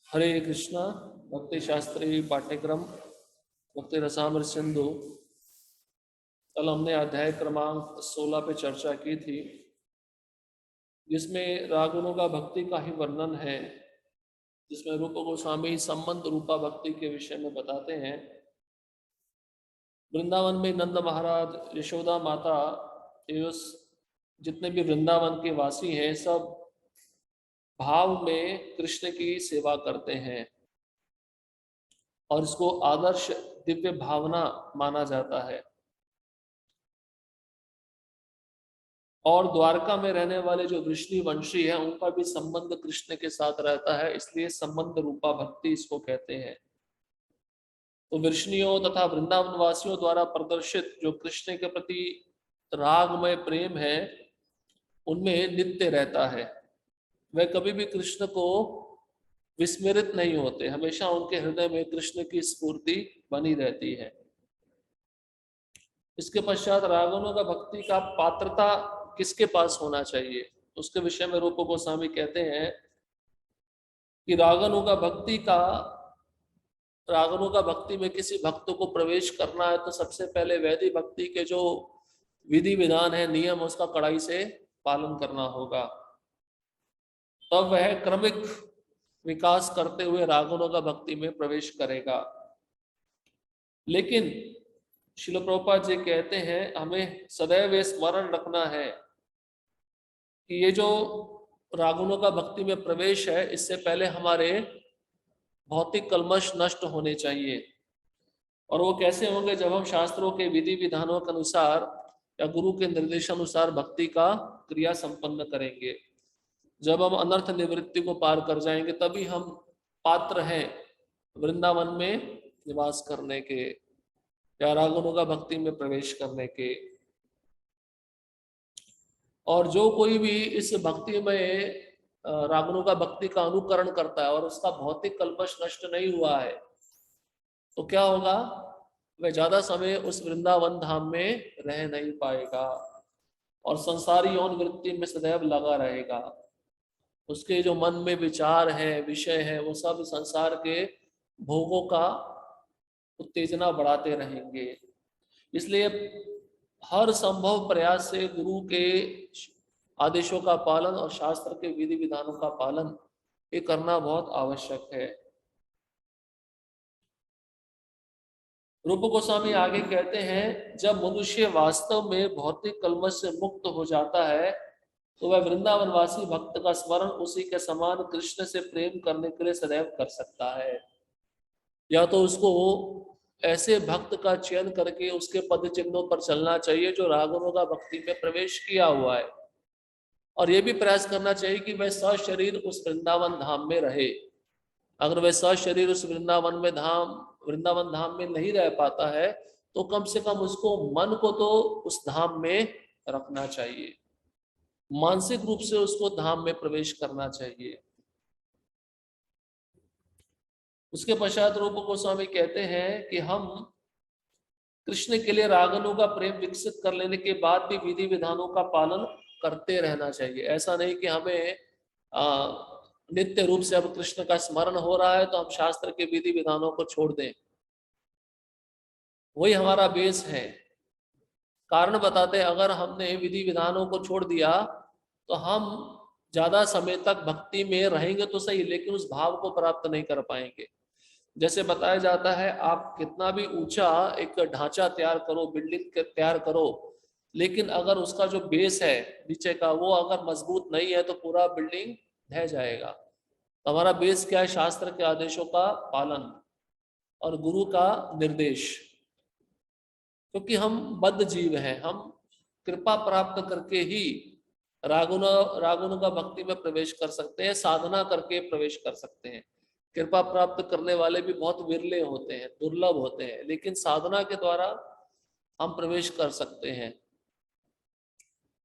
हरे कृष्णा। भक्ति शास्त्री पाठ्यक्रम भक्ति रसामृत सिंधु। कल हमने अध्याय क्रमांक 16 पे चर्चा की थी, जिसमें रागुणों का भक्ति का ही वर्णन है, जिसमें रूप गोस्वामी संबंध रूपा भक्ति के विषय में बताते हैं। वृंदावन में नंद महाराज, यशोदा माता, एवं जितने भी वृंदावन के वासी हैं, सब भाव में कृष्ण की सेवा करते हैं और इसको आदर्श दिव्य भावना माना जाता है। और द्वारका में रहने वाले जो वृष्णि वंशी है, उनका भी संबंध कृष्ण के साथ रहता है, इसलिए संबंध रूपा भक्ति इसको कहते हैं। तो वृष्णियों तथा वृंदावन वासियों द्वारा प्रदर्शित जो कृष्ण के प्रति रागमय प्रेम है, उनमें नित्य रहता है। वह कभी भी कृष्ण को विस्मृत नहीं होते, हमेशा उनके हृदय में कृष्ण की स्फूर्ति बनी रहती है। इसके पश्चात रागुणों का भक्ति का पात्रता किसके पास होना चाहिए, उसके विषय में रूप गोस्वामी कहते हैं कि रागुणों का भक्ति में किसी भक्त को प्रवेश करना है तो सबसे पहले वैदिक भक्ति के जो विधि विधान है, नियम, उसका कड़ाई से पालन करना होगा। तब वह क्रमिक विकास करते हुए रागुणों का भक्ति में प्रवेश करेगा। लेकिन श्रील प्रभुपाद जी कहते हैं, हमें सदैव ये स्मरण रखना है कि ये जो रागुणों का भक्ति में प्रवेश है, इससे पहले हमारे भौतिक कलमश नष्ट होने चाहिए। और वो कैसे होंगे? जब हम शास्त्रों के विधि विधानों के अनुसार या गुरु के निर्देशानुसार भक्ति का क्रिया संपन्न करेंगे। जब हम अनर्थ निवृत्ति को पार कर जाएंगे, तभी हम पात्र हैं वृंदावन में निवास करने के या रागुणों का भक्ति में प्रवेश करने के। और जो कोई भी इस भक्ति में रागुणों का भक्ति का अनुकरण करता है और उसका भौतिक कल्पश नष्ट नहीं हुआ है, तो क्या होगा? वह ज्यादा समय उस वृंदावन धाम में रह नहीं पाएगा और संसारी यौन वृत्ति में सदैव लगा रहेगा। उसके जो मन में विचार है, विषय है, वो सब संसार के भोगों का उत्तेजना बढ़ाते रहेंगे। इसलिए हर संभव प्रयास से गुरु के आदेशों का पालन और शास्त्र के विधि विधानों का पालन ये करना बहुत आवश्यक है। रूप गोस्वामी आगे कहते हैं, जब मनुष्य वास्तव में भौतिक कलमश से मुक्त हो जाता है तो वह वृंदावनवासी भक्त का स्मरण उसी के समान कृष्ण से प्रेम करने के लिए सदैव कर सकता है। या तो उसको ऐसे भक्त का चयन करके उसके पद चिन्हों पर चलना चाहिए जो रागुणों का भक्ति में प्रवेश किया हुआ है, और यह भी प्रयास करना चाहिए कि वह सशरीर उस वृंदावन धाम में रहे। अगर वह सशरीर उस वृंदावन धाम में नहीं रह पाता है, तो कम से कम उसको मन को तो उस धाम में रखना चाहिए, मानसिक रूप से उसको धाम में प्रवेश करना चाहिए। उसके पश्चात रूप गोस्वामी कहते हैं कि हम कृष्ण के लिए रागुणों का प्रेम विकसित कर लेने के बाद भी विधि विधानों का पालन करते रहना चाहिए। ऐसा नहीं कि हमें नित्य रूप से अब कृष्ण का स्मरण हो रहा है तो हम शास्त्र के विधि विधानों को छोड़ दें, वही हमारा बेस है। कारण बताते हैं, अगर हमने विधि विधानों को छोड़ दिया तो हम ज्यादा समय तक भक्ति में रहेंगे तो सही, लेकिन उस भाव को प्राप्त नहीं कर पाएंगे। जैसे बताया जाता है, आप कितना भी ऊंचा एक ढांचा तैयार करो, बिल्डिंग तैयार करो, लेकिन अगर उसका जो बेस है नीचे का वो अगर मजबूत नहीं है तो पूरा बिल्डिंग ढह जाएगा। तो हमारा बेस क्या है? शास्त्र के आदेशों का पालन और गुरु का निर्देश। क्योंकि हम बद्ध जीव हैं, हम कृपा प्राप्त करके ही रागुण का भक्ति में प्रवेश कर सकते हैं, साधना करके प्रवेश कर सकते हैं। कृपा प्राप्त करने वाले भी बहुत विरले होते हैं, दुर्लभ होते हैं, लेकिन साधना के द्वारा हम प्रवेश कर सकते हैं।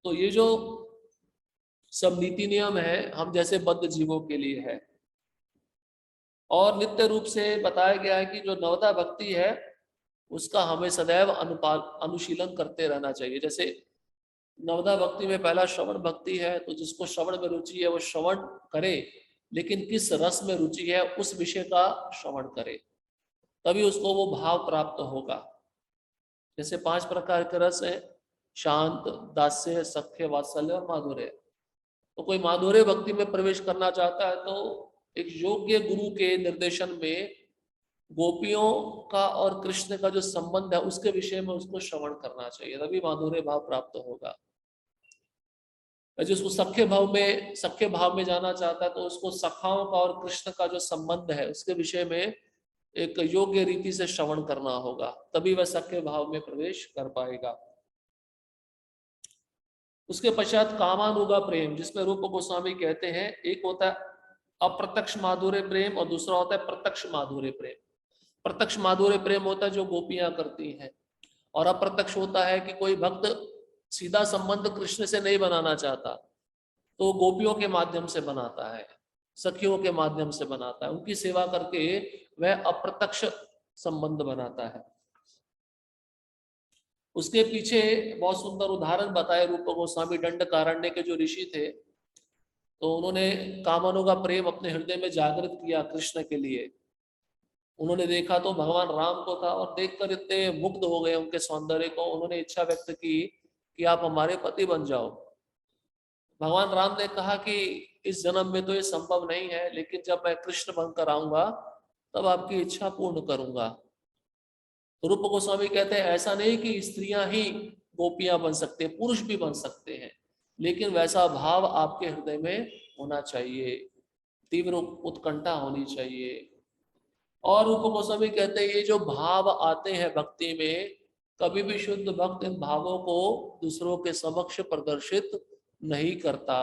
तो ये जो सब नीति नियम है हम जैसे बद्ध जीवों के लिए है। और नित्य रूप से बताया गया है कि जो नवदा भक्ति है उसका हमें सदैव अनुशीलन करते रहना चाहिए। जैसे नवदा भक्ति में पहला श्रवण भक्ति है, तो जिसको श्रवण में रुचि है वो श्रवण करे, लेकिन किस रस में रुचि है उस विषय का श्रवण करे, तभी उसको वो भाव प्राप्त होगा। जैसे 5 प्रकार के रस है, शांत, दास्य, सख्य, वात्सल्य और माधुर्य। तो कोई माधुर्य भक्ति में प्रवेश करना चाहता है तो एक योग्य गुरु के निर्देशन में गोपियों का और कृष्ण का जो संबंध है उसके विषय में उसको श्रवण करना चाहिए, तभी माधुर्य भाव प्राप्त होगा। जिसको सख्य भाव में जाना चाहता है तो उसको सखाओं का और कृष्ण का जो संबंध है उसके विषय में एक योग्य रीति से श्रवण करना होगा, तभी वह सख्य भाव में प्रवेश कर पाएगा। उसके पश्चात कामानुगा प्रेम, जिसमें रूप गोस्वामी कहते हैं एक होता है अप्रत्यक्ष माधुर्य प्रेम और दूसरा होता है प्रत्यक्ष माधुर्य प्रेम। प्रत्यक्ष माधुर्य प्रेम होता है जो गोपियां करती हैं, और अप्रत्यक्ष होता है कि कोई भक्त सीधा संबंध कृष्ण से नहीं बनाना चाहता तो गोपियों के माध्यम से बनाता है, सखियों के माध्यम से बनाता है, उनकी सेवा करके वह अप्रत्यक्ष संबंध बनाता है। उसके पीछे बहुत सुंदर उदाहरण बताए रूप गोस्वामी। दंडकारण्य के जो ऋषि थे तो उन्होंने कामानुगा प्रेम अपने हृदय में जागृत किया कृष्ण के लिए। उन्होंने देखा तो भगवान राम को था और देखकर इतने मुग्ध हो गए उनके सौंदर्य को, उन्होंने इच्छा व्यक्त की कि आप हमारे पति बन जाओ। भगवान राम ने कहा कि इस जन्म में तो ये संभव नहीं है, लेकिन जब मैं कृष्ण बनकर आऊंगा तब आपकी इच्छा पूर्ण करूंगा। तो रूप गोस्वामी कहते हैं ऐसा नहीं कि स्त्रियां ही गोपियां बन सकते, पुरुष भी बन सकते हैं, लेकिन वैसा भाव आपके हृदय में होना चाहिए, तीव्र उत्कंठा होनी चाहिए। और रूप गोस्वामी कहते हैं ये जो भाव आते हैं भक्ति में, कभी भी शुद्ध भक्त इन भावों को दूसरों के समक्ष प्रदर्शित नहीं करता।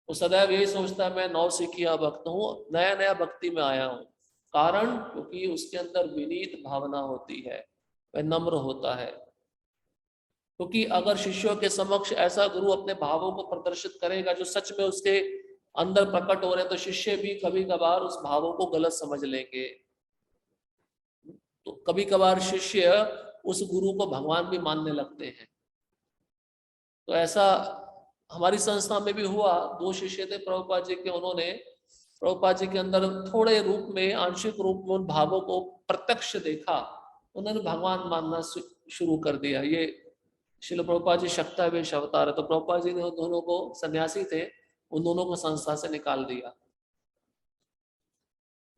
वो सदैव यही सोचता है मैं नौसिखिया भक्त हूँ, नया नया भक्ति में आया हूँ। कारण क्योंकि उसके अंदर विनीत भावना होती है, वह नम्र होता है। क्योंकि अगर शिष्यों के समक्ष ऐसा गुरु अपने भावों को प्रदर्शित करेगा जो सच में उसके अंदर प्रकट हो रहे हैं, तो शिष्य भी कभी कभार उस भावों को गलत समझ लेंगे। तो कभी कभार शिष्य उस गुरु को भगवान भी मानने लगते हैं। तो ऐसा हमारी संस्था में भी हुआ। 2 शिष्य थे प्रभुपाद जी के, उन्होंने प्रभुपाद जी के अंदर थोड़े रूप में, आंशिक रूप में उन भावों को प्रत्यक्ष देखा, उन्होंने भगवान मानना शुरू कर दिया। ये श्रील प्रभुपाद जी शक्तावेश अवतार है, तो प्रभुपाद जी ने उन दोनों को, सन्यासी थे, उन दोनों को संस्था से निकाल दिया।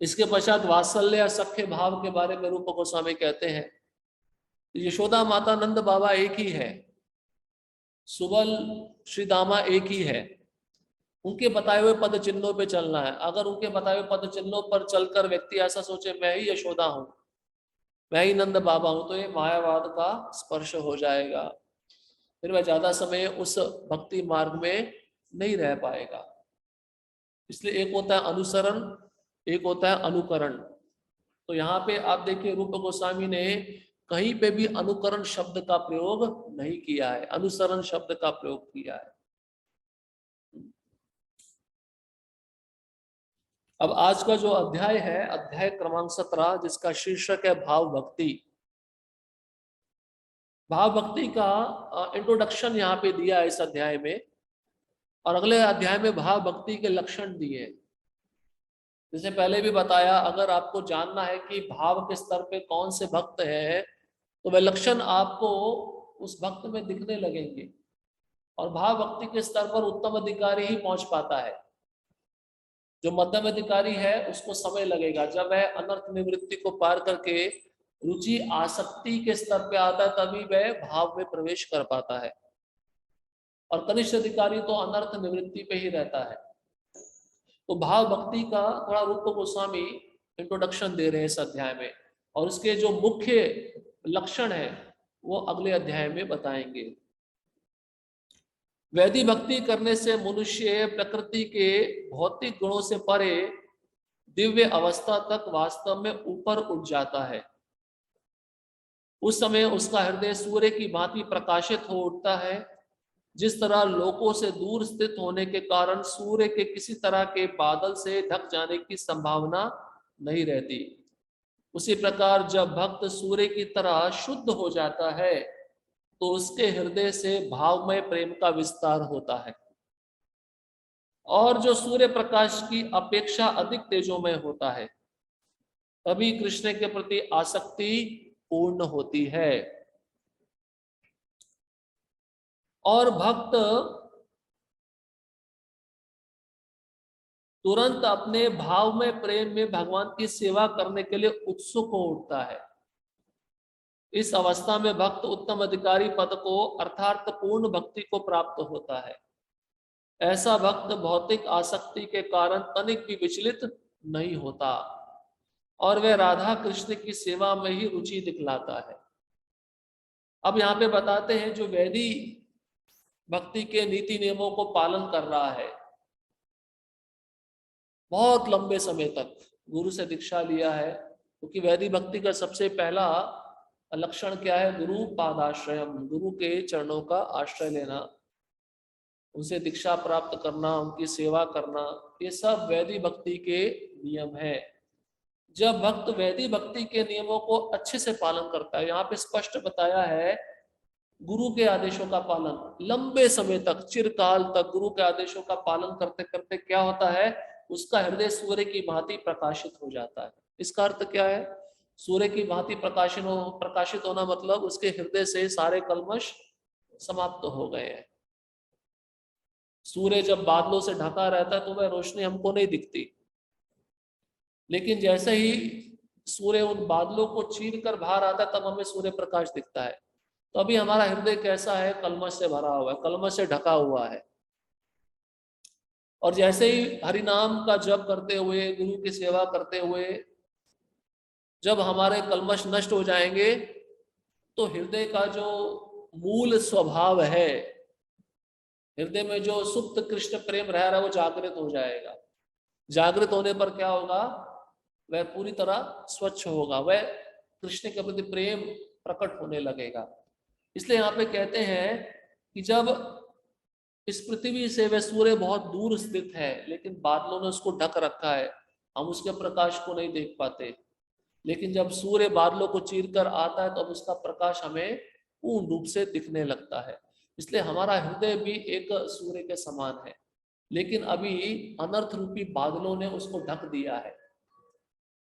इसके पश्चात वात्सल्य या सख्य भाव के बारे में रूप गोस्वामी कहते हैं यशोदा माता, नंद बाबा एक ही है, सुबल श्री दामा एक ही है, उनके बताए हुए पद चिन्हों पे चलना है। अगर उनके बताए हुए पद चिन्हों पर चलकर व्यक्ति ऐसा सोचे मैं ही यशोदा हूं, मैं ही नंद बाबा हूं, तो ये मायावाद का स्पर्श हो जाएगा, फिर वह ज्यादा समय उस भक्ति मार्ग में नहीं रह पाएगा। इसलिए एक होता है अनुसरण, एक होता है अनुकरण। तो यहाँ पे आप देखिए रूप गोस्वामी ने कहीं पे भी अनुकरण शब्द का प्रयोग नहीं किया है, अनुसरण शब्द का प्रयोग किया है। अब आज का जो अध्याय है, अध्याय क्रमांक 17, जिसका शीर्षक है भाव भक्ति। भाव भक्ति का इंट्रोडक्शन यहाँ पे दिया है इस अध्याय में, और अगले अध्याय में भाव भक्ति के लक्षण दिए। जैसे पहले भी बताया, अगर आपको जानना है कि भाव के स्तर पे कौन से भक्त हैं तो वह लक्षण आपको उस भक्त में दिखने लगेंगे। और भाव भक्ति के स्तर पर उत्तम अधिकारी ही पहुंच पाता है। जो मध्यम अधिकारी है उसको समय लगेगा, जब वह अनर्थ निवृत्ति को पार करके रुचि आसक्ति के स्तर पे आता है तभी वह भाव में प्रवेश कर पाता है। और कनिष्ठ अधिकारी तो अनर्थ निवृत्ति पे ही रहता है। तो भाव भक्ति का थोड़ा रूप गोस्वामी इंट्रोडक्शन दे रहे हैं इस अध्याय में, और उसके जो मुख्य लक्षण है वो अगले अध्याय में बताएंगे। वैदिक भक्ति करने से मनुष्य प्रकृति के भौतिक गुणों से परे दिव्य अवस्था तक वास्तव में ऊपर उठ जाता है। उस समय उसका हृदय सूर्य की भांति प्रकाशित हो उठता है। जिस तरह लोकों से दूर स्थित होने के कारण सूर्य के किसी तरह के बादल से ढक जाने की संभावना नहीं रहती, उसी प्रकार जब भक्त सूर्य की तरह शुद्ध हो जाता है तो उसके हृदय से भावमय प्रेम का विस्तार होता है। और जो सूर्य प्रकाश की अपेक्षा अधिक तेजोमय होता है तभी कृष्ण के प्रति आसक्ति पूर्ण होती है। और भक्त तुरंत अपने भाव में प्रेम में भगवान की सेवा करने के लिए उत्सुक हो उठता है। इस अवस्था में भक्त उत्तम अधिकारी पद को अर्थात पूर्ण भक्ति को प्राप्त होता है। ऐसा भक्त भौतिक आसक्ति के कारण तनिक भी विचलित नहीं होता और वह राधा कृष्ण की सेवा में ही रुचि दिखलाता है। अब यहाँ पे बताते हैं जो वैदी भक्ति के नीति नियमों को पालन कर रहा है, बहुत लंबे समय तक गुरु से दीक्षा लिया है, क्योंकि वैदी भक्ति का सबसे पहला लक्षण क्या है? गुरु पादाश्रयम, गुरु के चरणों का आश्रय लेना, उनसे दीक्षा प्राप्त करना, उनकी सेवा करना, ये सब वैदी भक्ति के नियम है। जब भक्त वैदी भक्ति के नियमों को अच्छे से पालन करता है, यहाँ पे स्पष्ट बताया है गुरु के आदेशों का पालन लंबे समय तक, चिरकाल तक गुरु के आदेशों का पालन करते करते क्या होता है? उसका हृदय सूर्य की भांति प्रकाशित हो जाता है। इसका अर्थ क्या है? सूर्य की भांति प्रकाशित होना मतलब उसके हृदय से सारे कल्मश समाप्त हो गए हैं। सूर्य जब बादलों से ढका रहता है तो वह रोशनी हमको नहीं दिखती, लेकिन जैसे ही सूर्य उन बादलों को चीर कर बाहर आता है तब हमें सूर्य प्रकाश दिखता है। तो अभी हमारा हृदय कैसा है? कलमश से भरा हुआ है, कलमश से ढका हुआ है। और जैसे ही हरि नाम का जप करते हुए, गुरु की सेवा करते हुए जब हमारे कलमश नष्ट हो जाएंगे तो हृदय का जो मूल स्वभाव है, हृदय में जो सुप्त कृष्ण प्रेम रह रहा है, वो जागृत हो जाएगा। जागृत होने पर क्या होगा? वह पूरी तरह स्वच्छ होगा, वह कृष्ण के प्रति प्रेम प्रकट होने लगेगा। इसलिए यहाँ पे कहते हैं कि जब इस पृथ्वी से वह सूर्य बहुत दूर स्थित है लेकिन बादलों ने उसको ढक रखा है, हम उसके प्रकाश को नहीं देख पाते, लेकिन जब सूर्य बादलों को चीर कर आता है तो अब उसका प्रकाश हमें पूर्ण रूप से दिखने लगता है। इसलिए हमारा हृदय भी एक सूर्य के समान है, लेकिन अभी अनर्थ रूपी बादलों ने उसको ढक दिया है।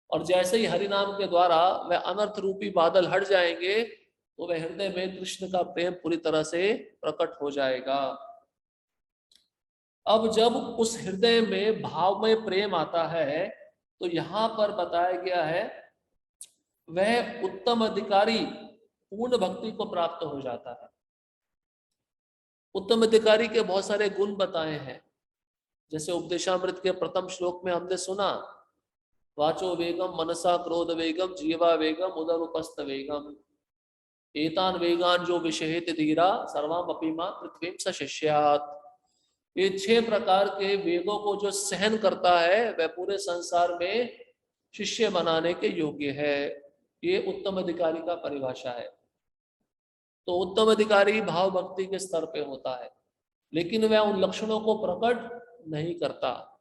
और जैसे ही हरि नाम के द्वारा वह अनर्थ रूपी बादल हट जाएंगे तो वह हृदय में कृष्ण का प्रेम पूरी तरह से प्रकट हो जाएगा। अब जब उस हृदय में भाव में प्रेम आता है तो यहां पर बताया गया है वह उत्तम अधिकारी पूर्ण भक्ति को प्राप्त हो जाता है। उत्तम अधिकारी के बहुत सारे गुण बताए हैं, जैसे उपदेशामृत के प्रथम श्लोक में हमने सुना, वाचो वेगम मनसा क्रोध वेगम जीवा वेगम उदर उपस्थ वेगम एतान वेगान जो विषहित धीरा सर्वाम अपीमा पृथ्वी सशिष्यात्। ये 6 प्रकार के वेगों को जो सहन करता है वह पूरे संसार में शिष्य बनाने के योग्य है। ये उत्तम अधिकारी का परिभाषा है। तो उत्तम अधिकारी भाव भक्ति के स्तर पे होता है, लेकिन वह उन लक्षणों को प्रकट नहीं करता।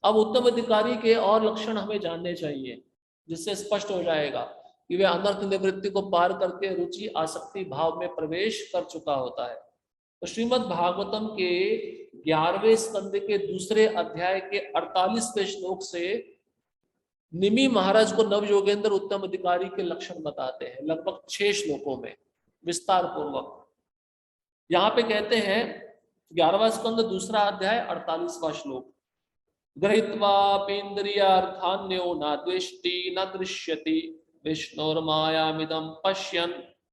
अब उत्तम अधिकारी के और लक्षण हमें जानने चाहिए, जिससे स्पष्ट हो जाएगा कि वह अनर्थ निवृत्ति को पार करके रुचि आसक्ति भाव में प्रवेश कर चुका होता है। तो श्रीमद् भागवतम के 11वें स्कंद के दूसरे अध्याय के 48वें श्लोक से निमि महाराज को नव योगेंद्र उत्तम अधिकारी के लक्षण बताते हैं, लगभग 6 श्लोकों में विस्तार पूर्वक। यहाँ पे कहते हैं 11वां स्कंद दूसरा अध्याय 48वां श्लोक, गृहीत्वापीन्द्रियार्थान्यो न द्वेष्टि न दृश्यति विष्णुर्मायामिदं पश्यन्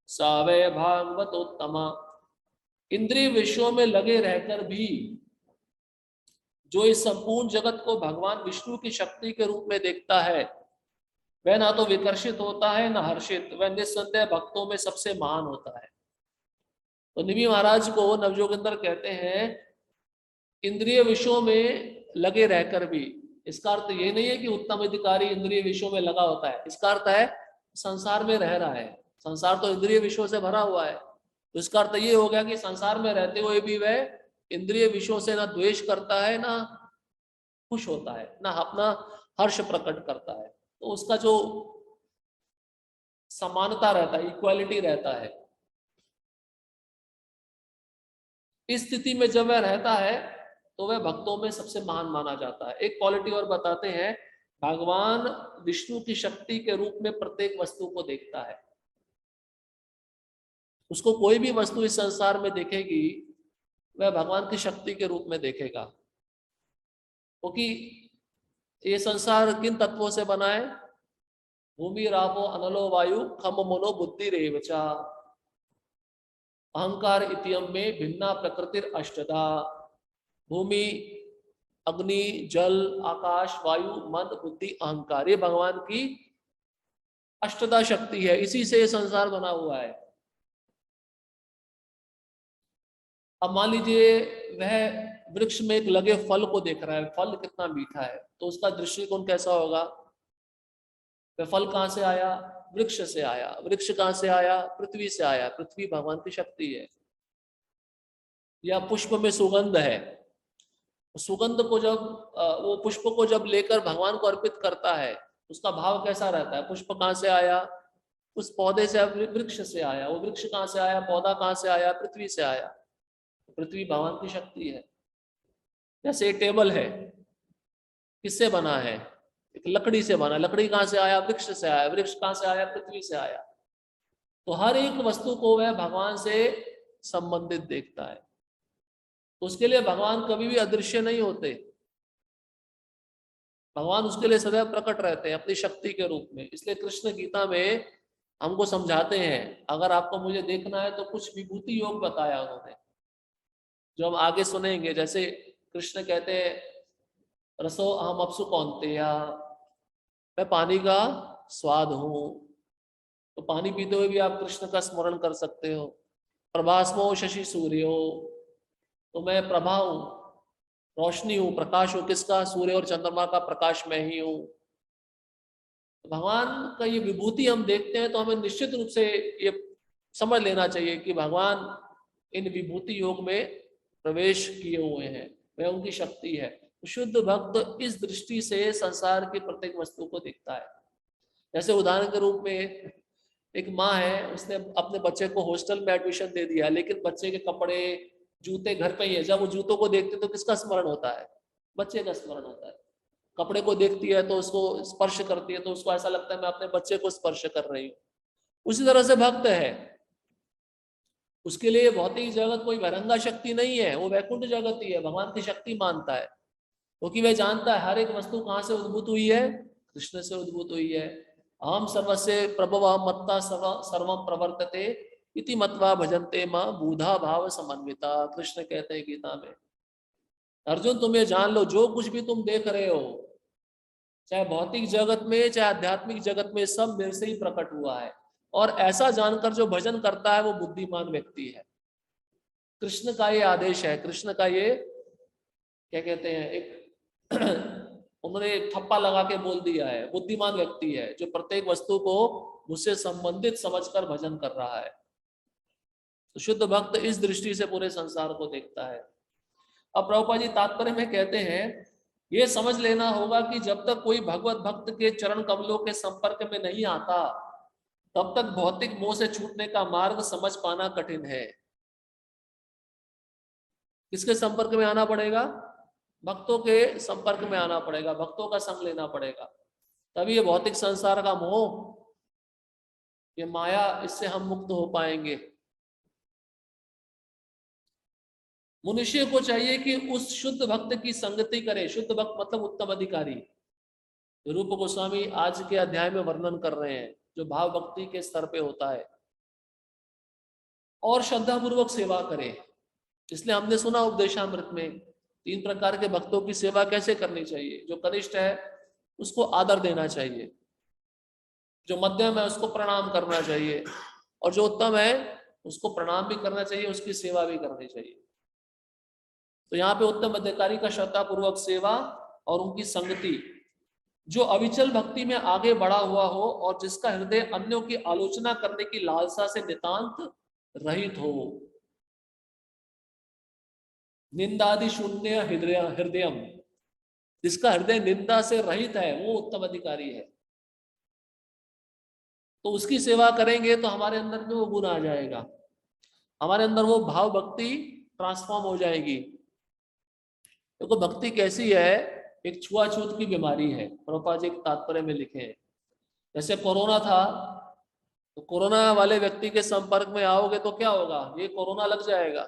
स वै भागवतोत्तमा। इंद्रिय विषयों में लगे रहकर भी जो इस संपूर्ण जगत को भगवान विष्णु की शक्ति के रूप में देखता है वह ना तो विकर्षित होता है ना हर्षित, वह निस्संदेह भक्तों में सबसे महान होता है। तो निमि महाराज को नवजोगिंदर कहते हैं इंद्रिय विषयों में लगे रहकर भी। इसका अर्थ ये नहीं है कि उत्तम अधिकारी इंद्रिय विषयों में लगा होता है, इसका अर्थ है संसार में रह रहा है, संसार तो इंद्रिय विषयों से भरा हुआ है। तो इसका अर्थ ये हो गया कि संसार में रहते हुए भी वह इंद्रिय विषयों से ना द्वेष करता है ना खुश होता है, ना अपना हर्ष प्रकट करता है। तो उसका जो समानता रहता है, इक्वालिटी रहता है। इस स्थिति में जब वह रहता है तो वह भक्तों में सबसे महान माना जाता है। एक क्वालिटी और बताते हैं, भगवान विष्णु की शक्ति के रूप में प्रत्येक वस्तु को देखता है। उसको कोई भी वस्तु इस संसार में देखेगी वह भगवान की शक्ति के रूप में देखेगा, क्योंकि ये संसार किन तत्वों से बना है? भूमि रापो अनलो वायु खम मनो बुद्धि रेवचा, अहंकार इतियम में भिन्ना प्रकृतिर अष्टदा। भूमि, अग्नि, जल, आकाश, वायु, मन, बुद्धि, अहंकार, ये भगवान की अष्टदा शक्ति है, इसी से ये संसार बना हुआ है। अब मान लीजिए वह वृक्ष में एक लगे फल को देख रहा है, फल कितना मीठा है, तो उसका दृष्टिकोण कैसा होगा? वह फल कहां से आया? वृक्ष से आया। वृक्ष कहां से आया? पृथ्वी से आया। पृथ्वी भगवान की शक्ति है। या पुष्प में सुगंध है, सुगंध को जब वो पुष्प को जब लेकर भगवान को अर्पित करता है, उसका भाव कैसा रहता है? पुष्प कहां से आया? उस पौधे से, वृक्ष से आया। वो वृक्ष कहां से आया? पौधा कहां से आया? पृथ्वी से आया। पृथ्वी भगवान की शक्ति है। जैसे टेबल है, किससे बना है? एक लकड़ी से बना। लकड़ी कहां से आया? वृक्ष से आया। वृक्ष कहां से आया? पृथ्वी से आया। तो हर एक वस्तु को वह भगवान से संबंधित देखता है। तो उसके लिए भगवान कभी भी अदृश्य नहीं होते, भगवान उसके लिए सदैव प्रकट रहते हैं अपनी शक्ति के रूप में। इसलिए कृष्ण गीता में हमको समझाते हैं, अगर आपको मुझे देखना है तो कुछ विभूति योग बताया उन्होंने, जो हम आगे सुनेंगे। जैसे कृष्ण कहते हैं रसो अहम अपसु कौन्तेया, मैं पानी का स्वाद हूं। तो पानी पीते हुए भी आप कृष्ण का स्मरण कर सकते हो। प्रभास्मो शशि सूर्यो, तो मैं प्रभा हूं, रोशनी हूं, प्रकाश हूं। किसका? सूर्य और चंद्रमा का प्रकाश मैं ही हूं। तो भगवान का ये विभूति हम देखते हैं तो हमें निश्चित रूप से ये समझ लेना चाहिए कि भगवान इन विभूति योग में प्रवेश किए हुए हैं, वह उनकी शक्ति है। शुद्ध भक्त इस दृष्टि से संसार की प्रत्येक वस्तु को देखता है। जैसे उदाहरण के रूप में एक माँ है, उसने अपने बच्चे को हॉस्टल में एडमिशन दे दिया, लेकिन बच्चे के कपड़े जूते घर पे ही है। जब वो जूतों को देखते तो किसका स्मरण होता है? बच्चे का स्मरण होता है। कपड़े को देखती है तो उसको स्पर्श करती है तो उसको ऐसा लगता है मैं अपने बच्चे को स्पर्श कर रही हूँ। उसी तरह से भक्त है, उसके लिए भौतिक जगत कोई वैरंगा शक्ति नहीं है, वो वैकुंठ जगत ही है, भगवान की शक्ति मानता है। क्योंकि वह जानता है हर एक वस्तु कहाँ से उद्भूत हुई है? कृष्ण से उद्भूत हुई है। अहम सर्वस्य प्रभव मत्ता सर्वम प्रवर्तते इति मत्वा भजन्ते मां बूढ़ा भाव समन्विता। कृष्ण कहते हैं गीता में, अर्जुन तुम ये जान लो, जो कुछ भी तुम देख रहे हो, चाहे भौतिक जगत में चाहे आध्यात्मिक जगत में, सब मेरे से ही प्रकट हुआ है। और ऐसा जानकर जो भजन करता है वो बुद्धिमान व्यक्ति है। कृष्ण का ये आदेश है, कृष्ण का ये क्या कहते हैं, एक उन्होंने एक ठप्पा लगा के बोल दिया है, बुद्धिमान व्यक्ति है जो प्रत्येक वस्तु को मुझसे संबंधित समझकर भजन कर रहा है। तो शुद्ध भक्त इस दृष्टि से पूरे संसार को देखता है। अब प्रभुपाद जी तात्पर्य में कहते हैं, ये समझ लेना होगा कि जब तक कोई भगवत भक्त के चरण कमलों के संपर्क में नहीं आता, तब तक भौतिक मोह से छूटने का मार्ग समझ पाना कठिन है। किसके संपर्क में आना पड़ेगा? भक्तों के संपर्क में आना पड़ेगा, भक्तों का संग लेना पड़ेगा, तभी ये भौतिक संसार का मोह, ये माया, इससे हम मुक्त हो पाएंगे। मनुष्य को चाहिए कि उस शुद्ध भक्त की संगति करे। शुद्ध भक्त मतलब उत्तम अधिकारी, रूप गोस्वामी आज के अध्याय में वर्णन कर रहे हैं, जो भाव भक्ति के स्तर पे होता है, और श्रद्धा पूर्वक सेवा करे। इसलिए हमने सुना उपदेशामृत में 3 प्रकार के भक्तों की सेवा कैसे करनी चाहिए। जो कनिष्ठ है उसको आदर देना चाहिए, जो मध्यम है उसको प्रणाम करना चाहिए, और जो उत्तम है उसको प्रणाम भी करना चाहिए, उसकी सेवा भी करनी चाहिए। तो यहाँ पे उत्तम अधिकारी का श्रद्धा पूर्वक सेवा और उनकी संगति, जो अविचल भक्ति में आगे बढ़ा हुआ हो और जिसका हृदय अन्यों की आलोचना करने की लालसा से नितांत रहित हो। निंदादि शून्य हृदयम, जिसका हृदय निंदा से रहित है, वो उत्तम अधिकारी है। तो उसकी सेवा करेंगे तो हमारे अंदर में वो गुण आ जाएगा, हमारे अंदर वो भाव भक्ति ट्रांसफॉर्म हो जाएगी। देखो भक्ति कैसी है, एक छुआछूत की बीमारी है, प्रभुपाद जी तात्पर्य में लिखे हैं। जैसे कोरोना था, तो कोरोना वाले व्यक्ति के संपर्क में आओगे तो क्या होगा, ये कोरोना लग जाएगा।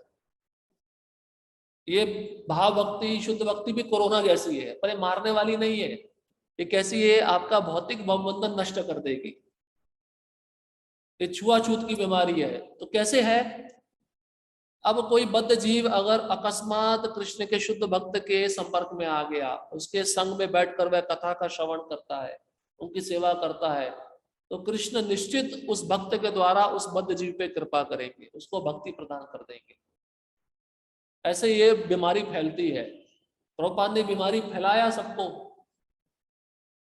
ये भाव भक्ति, शुद्ध भक्ति भी कोरोना जैसी है, पर ये मारने वाली नहीं है। ये कैसी है, आपका भौतिक बंधन नष्ट कर देगी। ये छुआछूत की बीमारी है। तो कैसे है, अब कोई बद्ध जीव अगर अकस्मात कृष्ण के शुद्ध भक्त के संपर्क में आ गया, उसके संग में बैठकर वह कथा का श्रवण करता है, उनकी सेवा करता है, तो कृष्ण निश्चित उस भक्त के द्वारा उस बद्ध जीव पे कृपा करेंगे, उसको भक्ति प्रदान कर देंगे। ऐसे ये बीमारी फैलती है। प्रभुपाद ने बीमारी फैलाया सबको।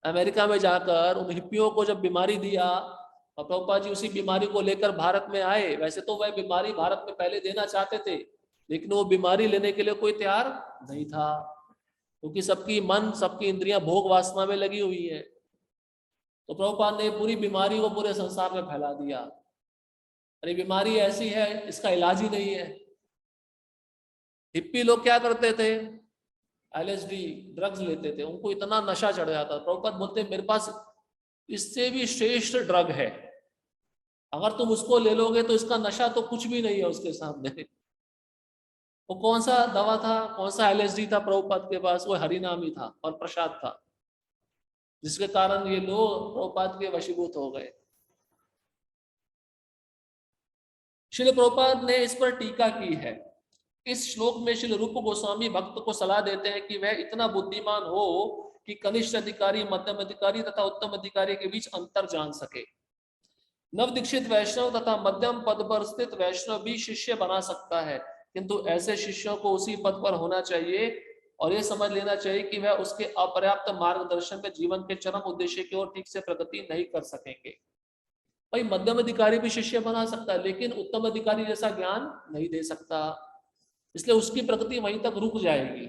अमेरिका में जाकर उन हिप्पियों को जब बीमारी दिया, और प्रभुपाद जी उसी बीमारी को लेकर भारत में आए। वैसे तो वह बीमारी भारत में पहले देना चाहते थे, लेकिन वो बीमारी लेने के लिए कोई तैयार नहीं था, क्योंकि सबकी मन, सबकी इंद्रियां भोग वासना में लगी हुई है। तो प्रभुपाद ने पूरी बीमारी को पूरे संसार में फैला दिया। अरे बीमारी ऐसी है, इसका इलाज ही नहीं है। हिप्पी लोग क्या करते थे, LSD ड्रग्स लेते थे, उनको इतना नशा चढ़ जाता। प्रभुपाद बोलते मेरे पास इससे भी श्रेष्ठ ड्रग है, अगर तुम उसको ले लोगे तो इसका नशा तो कुछ भी नहीं है उसके सामने। वो कौन सा दवा था, कौन सा LSD था प्रभुपाद के पास, वो हरिनाम ही था और प्रसाद था, जिसके कारण ये लोग प्रभुपाद के वशीभूत हो गए। श्रील प्रभुपाद ने इस पर टीका की है। इस श्लोक में श्रील रूप गोस्वामी भक्त को सलाह देते हैं कि वह इतना बुद्धिमान हो कि कनिष्ठ अधिकारी, मध्यम अधिकारी तथा उत्तम अधिकारी के बीच अंतर जान सके। नव दीक्षित वैष्णव तथा मध्यम पद पर स्थित वैष्णव भी शिष्य बना सकता है, किंतु ऐसे शिष्यों को उसी पद पर होना चाहिए और यह समझ लेना चाहिए कि वह उसके अपर्याप्त मार्गदर्शन में जीवन के चरम उद्देश्य की ओर ठीक से प्रगति नहीं कर सकेंगे। भाई मध्यम अधिकारी भी शिष्य बना सकता है, लेकिन उत्तम अधिकारी जैसा ज्ञान नहीं दे सकता, इसलिए उसकी प्रगति वहीं तक रुक जाएगी।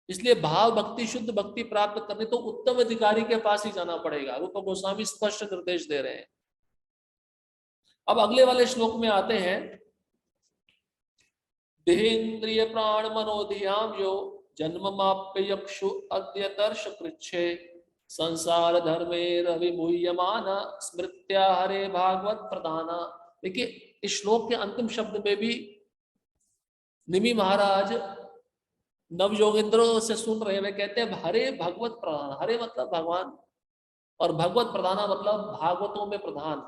इसलिए भाव भक्ति, शुद्ध भक्ति प्राप्त करने तो उत्तम अधिकारी के पास ही जाना पड़ेगा। रूप गोस्वामी स्पष्ट निर्देश दे रहे हैं। अब अगले वाले श्लोक में आते हैं। देहेन्द्रिय प्राण मनोधियाम यो जन्म माप्य यक्षु अद्यतर्ष कृच्छे संसार धर्मे रविमुह्यमान स्मृत्या हरे भागवत प्रधाना। देखिए इस श्लोक के अंतिम शब्द में भी निमि महाराज नव योगेंद्रों से सुन रहे, वे कहते हैं हरे भगवत प्रधान। हरे मतलब भगवान, और भगवत प्रधाना मतलब भागवतों में प्रधान,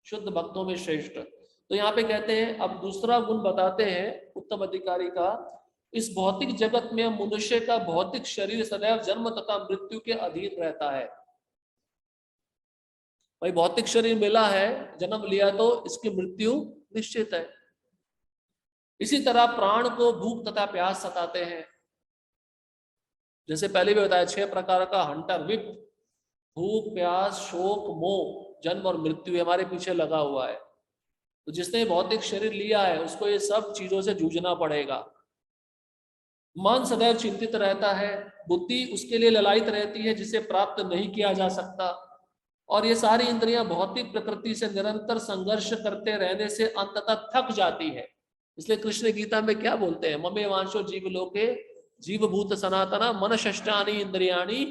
शुद्ध भक्तों में श्रेष्ठ। तो यहाँ पे कहते हैं, अब दूसरा गुण बताते हैं उत्तम अधिकारी का। इस भौतिक जगत में मनुष्य का भौतिक शरीर सदैव जन्म तथा मृत्यु के अधीन रहता है। भाई भौतिक शरीर मिला है, जन्म लिया, तो इसकी मृत्यु निश्चित है। इसी तरह प्राण को भूख तथा प्यास सताते हैं। जैसे पहले भी बताया, 6 प्रकार का हंटर विप, भूख, प्यास, शोक, मोह, जन्म और मृत्यु हमारे पीछे लगा हुआ है। तो जिसने भौतिक शरीर लिया है उसको ये सब चीजों से जूझना पड़ेगा। मन सदैव चिंतित रहता है, बुद्धि उसके लिए ललायित रहती है जिसे प्राप्त नहीं किया जा सकता, और ये सारी इंद्रियां भौतिक प्रकृति से निरंतर संघर्ष करते रहने से अंततः थक जाती है। इसलिए कृष्ण गीता में क्या बोलते हैं, ममे वांशो जीव लोके जीवभूत सनातना मन षष्टानि इंद्रियाणि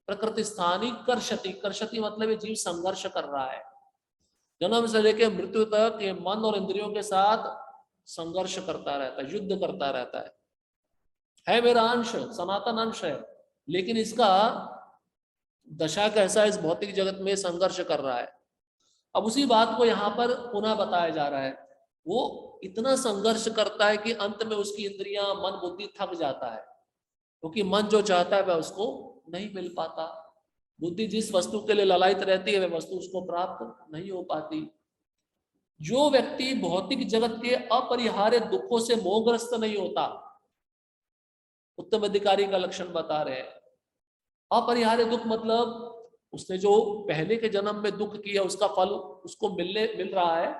प्रकृति स्थानी कर्षति। कर्षति मतलब ये जीव संघर्ष कर रहा है, जन्म से लेकर मृत्यु तक ये मन और इंद्रियों के साथ संघर्ष करता रहता है, युद्ध करता रहता है मेरा अंश, सनातन अंश है, लेकिन इसका दशा कैसा इस भौतिक जगत में संघर्ष कर रहा है। अब उसी बात को यहाँ पर पुनः बताया जा रहा है। वो इतना संघर्ष करता है कि अंत में उसकी इंद्रियां, मन, बुद्धि थक जाता है, क्योंकि मन जो चाहता है वह उसको नहीं मिल पाता। बुद्धि जिस वस्तु के लिए ललायित रहती है वह वस्तु उसको प्राप्त नहीं हो पाती। जो व्यक्ति भौतिक जगत के अपरिहार्य दुखों से मोहग्रस्त नहीं होता, उत्तम अधिकारी का लक्षण बता रहे हैं। अपरिहार्य दुख मतलब उसने जो पहले के जन्म में दुख किया उसका फल उसको मिल रहा है,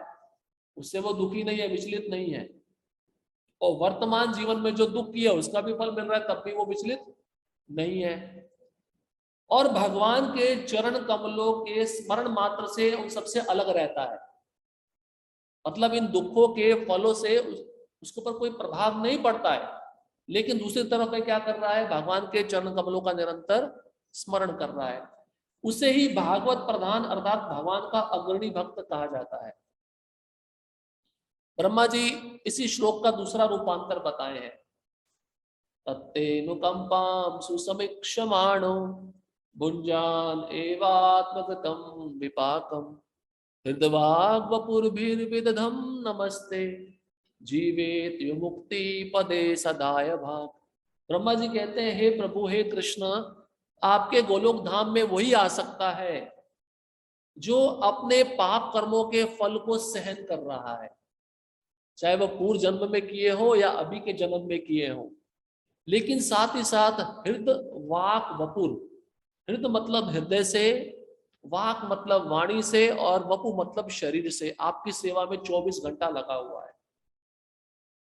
उससे वो दुखी नहीं है, विचलित नहीं है, और वर्तमान जीवन में जो दुख किया उसका भी फल मिल रहा है, तब भी वो विचलित नहीं है, और भगवान के चरण कमलों के स्मरण मात्र से उन सबसे अलग रहता है। मतलब इन दुखों के फलों से उसके ऊपर कोई प्रभाव नहीं पड़ता है। लेकिन दूसरी तरफ में क्या कर रहा है, भगवान के चरण कमलों का निरंतर स्मरण कर रहा है। उसे ही भागवत प्रधान अर्थात भगवान का अग्रणी भक्त कहा जाता है। ब्रह्मा जी इसी श्लोक का दूसरा रूपांतर बताए हैं। तत्तेनुकंपां सुसमीक्षमाणो भुंजान एवात्मगतम विपाकम हृदवाग्वपुर्भिर्विदधम नमस्ते जीवेत विमुक्ति पदे सदाय भाग। ब्रह्मा जी कहते हैं, हे प्रभु, हे कृष्ण, आपके गोलोक धाम में वही आ सकता है जो अपने पाप कर्मों के फल को सहन कर रहा है, चाहे वह पूर्व जन्म में किए हो या अभी के जन्म में किए हो। लेकिन साथ ही साथ हृद वाक वपुर, हृद मतलब हृदय से, वाक मतलब वाणी से, और वपु मतलब शरीर से आपकी सेवा में 24 घंटा लगा हुआ है।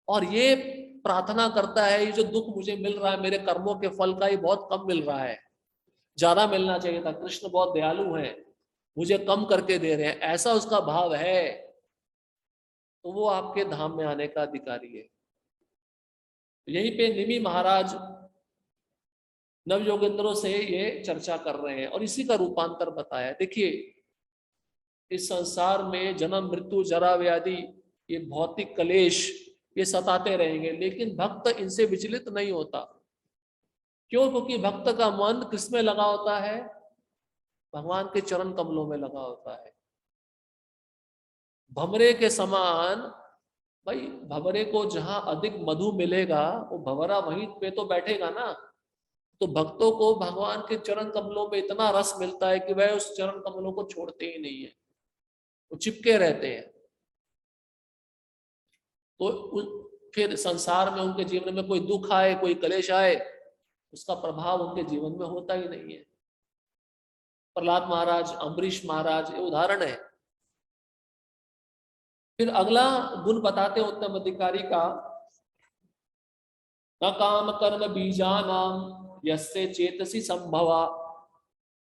और ये प्रार्थना करता है, ये जो दुख मुझे मिल रहा है मेरे कर्मों के फल का, ये बहुत कम मिल रहा है, ज्यादा मिलना चाहिए था। कृष्ण बहुत दयालु हैं, मुझे कम करके दे रहे हैं, ऐसा उसका भाव है, तो वो आपके धाम में आने का अधिकारी है। यहीं पे निमि महाराज नव योगेंद्रों से ये चर्चा कर रहे हैं और इसी का रूपांतर बताया। देखिए, इस संसार में जन्म मृत्यु जरा व्याधि, ये भौतिक कलेश, ये सताते रहेंगे, लेकिन भक्त इनसे विचलित नहीं होता। क्यों? क्योंकि भक्त का मन किस में लगा होता है? भगवान के चरण कमलों में लगा होता है। भंवरे के समान, भाई भंवरे को जहां अधिक मधु मिलेगा वो भंवरा वहीं पे तो बैठेगा ना। तो भक्तों को भगवान के चरण कमलों में इतना रस मिलता है कि वह उस चरण कमलों को छोड़ते ही नहीं है, वो चिपके रहते हैं। तो फिर संसार में उनके जीवन में कोई दुख आए, कोई कलेश आए, उसका प्रभाव उनके जीवन में होता ही नहीं है। प्रहलाद महाराज, अम्बरीश महाराज, ये उदाहरण है। फिर अगला गुण बताते उत्तम अधिकारी का, न काम कर्म बीजानाम यस्से चेतसी संभवा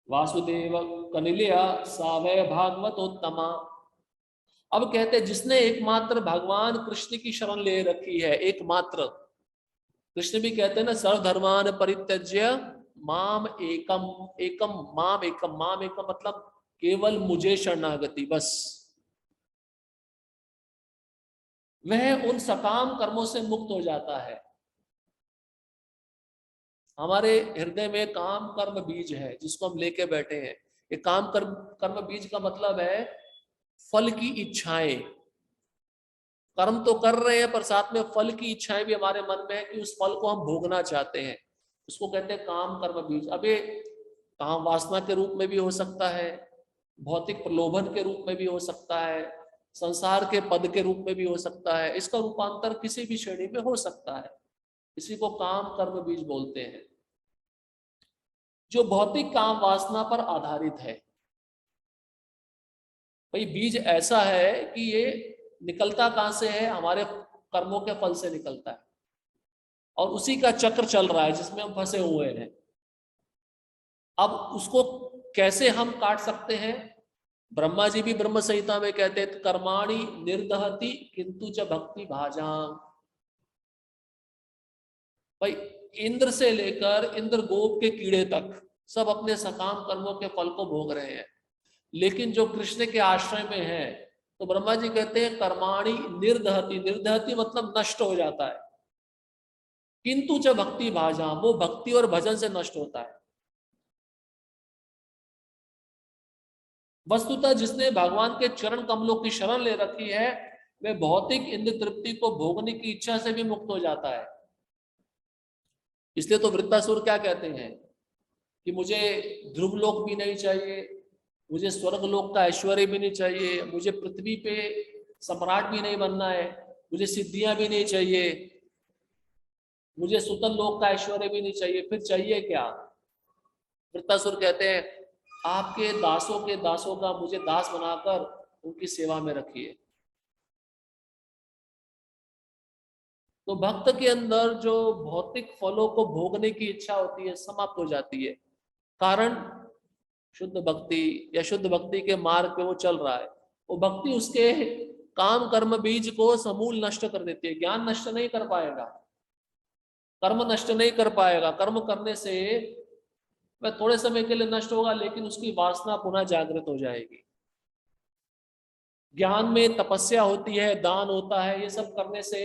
वासुदेव कनिलया सावय भागवतोत्तमा। अब कहते हैं, जिसने एकमात्र भगवान कृष्ण की शरण ले रखी है, एकमात्र। कृष्ण भी कहते हैं ना, सर्वधर्मान परित्यज्य माम एकम, एकम माम एकम, माम एकम मतलब केवल मुझे शरणागति, बस। वह उन सकाम कर्मों से मुक्त हो जाता है। हमारे हृदय में काम कर्म बीज है जिसको हम लेके बैठे हैं। ये काम कर्म कर्म बीज का मतलब है फल की इच्छाएं। कर्म तो कर रहे हैं पर साथ में फल की इच्छाएं भी हमारे मन में है कि उस फल को हम भोगना चाहते हैं। उसको कहते हैं काम कर्म बीज। अब ये काम वासना के रूप में भी हो सकता है, भौतिक प्रलोभन के रूप में भी हो सकता है, संसार के पद के रूप में भी हो सकता है। इसका रूपांतर किसी भी श्रेणी में हो सकता है। इसी को काम कर्म बीज बोलते हैं, जो भौतिक काम वासना पर आधारित है। भाई बीज ऐसा है कि ये निकलता कहां से है? हमारे कर्मों के फल से निकलता है, और उसी का चक्र चल रहा है जिसमें हम फंसे हुए हैं। अब उसको कैसे हम काट सकते हैं? ब्रह्मा जी भी ब्रह्म संहिता में कहते हैं, कर्माणि निर्दहति किंतु च भक्ति भाजाम। भाई इंद्र से लेकर इंद्र गोप के कीड़े तक सब अपने सकाम कर्मों के फल को भोग रहे हैं, लेकिन जो कृष्ण के आश्रय में है, तो ब्रह्मा जी कहते हैं कर्माणि निर्दहति, निर्दहति मतलब नष्ट हो जाता है, किंतु च भक्ति भाजाम, वो भक्ति और भजन से नष्ट होता है। वस्तुतः जिसने भगवान के चरण कमलों की शरण ले रखी है, वह भौतिक इंद्र तृप्ति को भोगने की इच्छा से भी मुक्त हो जाता है। इसलिए तो वृत्तासुर क्या कहते हैं कि मुझे ध्रुव लोक भी नहीं चाहिए, मुझे स्वर्ग लोक का ऐश्वर्य भी नहीं चाहिए, मुझे पृथ्वी पे सम्राट भी नहीं बनना है, मुझे सिद्धियां भी नहीं चाहिए, मुझे सुतल लोक का ऐश्वर्य भी नहीं चाहिए, फिर चाहिए क्या? वृत्तासुर कहते हैं, आपके दासों के दासों का मुझे दास बनाकर उनकी सेवा में रखिए। तो भक्त के अंदर जो भौतिक फलों को भोगने की इच्छा होती है समाप्त हो जाती है। कारण शुद्ध भक्ति या शुद्ध भक्ति के मार्ग पे वो चल रहा है। वो भक्ति उसके काम कर्म बीज को समूल नष्ट कर देती है, ज्ञान नष्ट नहीं कर पाएगा। कर्म नष्ट नहीं कर पाएगा। कर्म करने से वह थोड़े समय के लिए नष्ट होगा, लेकिन उसकी वासना पुनः जागृत हो जाएगी। ज्ञान में तपस्या होती है, दान होता है, ये सब करने से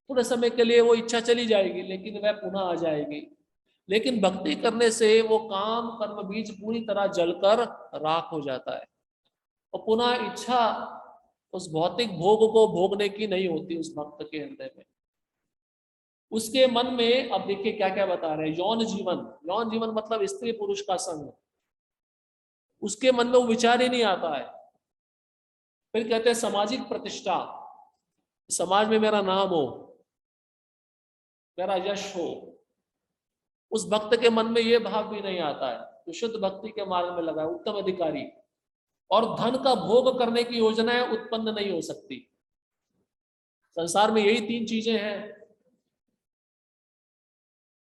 थोड़े समय के लिए वो इच्छा चली जाएगी, लेकिन वह पुनः आ जाएगी। लेकिन भक्ति करने से वो काम कर्म बीज पूरी तरह जलकर राख हो जाता है और पुनः इच्छा उस भौतिक भोग को भोगने की नहीं होती उस भक्त के हृदय में। उसके मन में, अब देखिए क्या क्या बता रहे हैं, यौन जीवन, यौन जीवन मतलब स्त्री पुरुष का संग, उसके मन में वो विचार ही नहीं आता है। फिर कहते हैं सामाजिक प्रतिष्ठा, समाज में मेरा नाम हो, मेरा यश हो, उस भक्त के मन में ये भाव भी नहीं आता है। तो शुद्ध भक्ति के मार्ग में लगा है, उत्तम अधिकारी। और धन का भोग करने की योजनाएं उत्पन्न नहीं हो सकती। संसार में यही तीन चीजें हैं,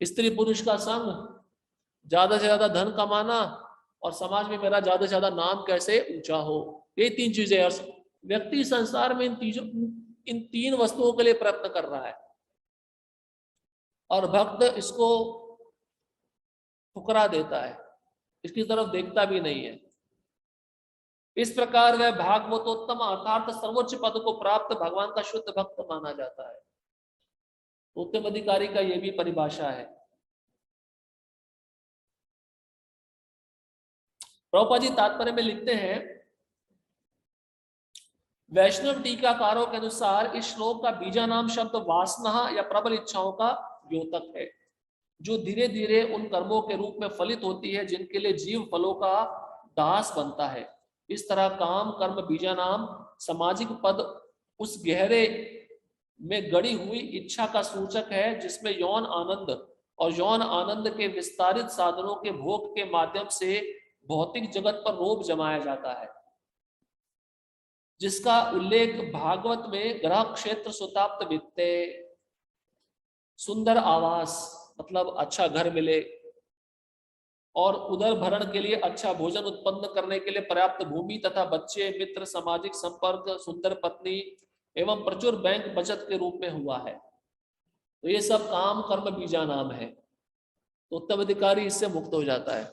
स्त्री पुरुष का संग, ज्यादा से ज्यादा धन कमाना, और समाज में मेरा ज्यादा से ज्यादा नाम कैसे ऊंचा हो। ये तीन चीजें। और व्यक्ति संसार में इन तीन वस्तुओं के लिए प्रयत्न कर रहा है, और भक्त इसको ठुकरा देता है, इसकी तरफ देखता भी नहीं है। इस प्रकार वह भागवतोत्तम अर्थात सर्वोच्च पद को प्राप्त भगवान का शुद्ध भक्त माना जाता है। उत्तम अधिकारी का यह भी परिभाषा है। प्रभुपाद जी तात्पर्य में लिखते हैं, वैष्णव टीकाकारों के अनुसार इस श्लोक का बीजा नाम शब्द वासना या प्रबल इच्छाओं का द्योतक है, जो धीरे धीरे उन कर्मों के रूप में फलित होती है जिनके लिए जीव फलों का दास बनता है। इस तरह काम कर्म बीजा नाम सामाजिक पद उस गहरे में गड़ी हुई इच्छा का सूचक है जिसमें यौन आनंद और यौन आनंद के विस्तारित साधनों के भोग के माध्यम से भौतिक जगत पर रोब जमाया जाता है, जिसका उल्लेख भागवत में ग्रह क्षेत्र सुताप्त वित्ते, सुंदर आवास मतलब अच्छा घर मिले, और उदर भरण के लिए अच्छा भोजन उत्पन्न करने के लिए पर्याप्त भूमि तथा बच्चे मित्र सामाजिक संपर्क सुंदर पत्नी एवं प्रचुर बैंक बचत के रूप में हुआ है। तो ये सब काम कर्म बीजा नाम है। तो उत्तम अधिकारी इससे मुक्त हो जाता है।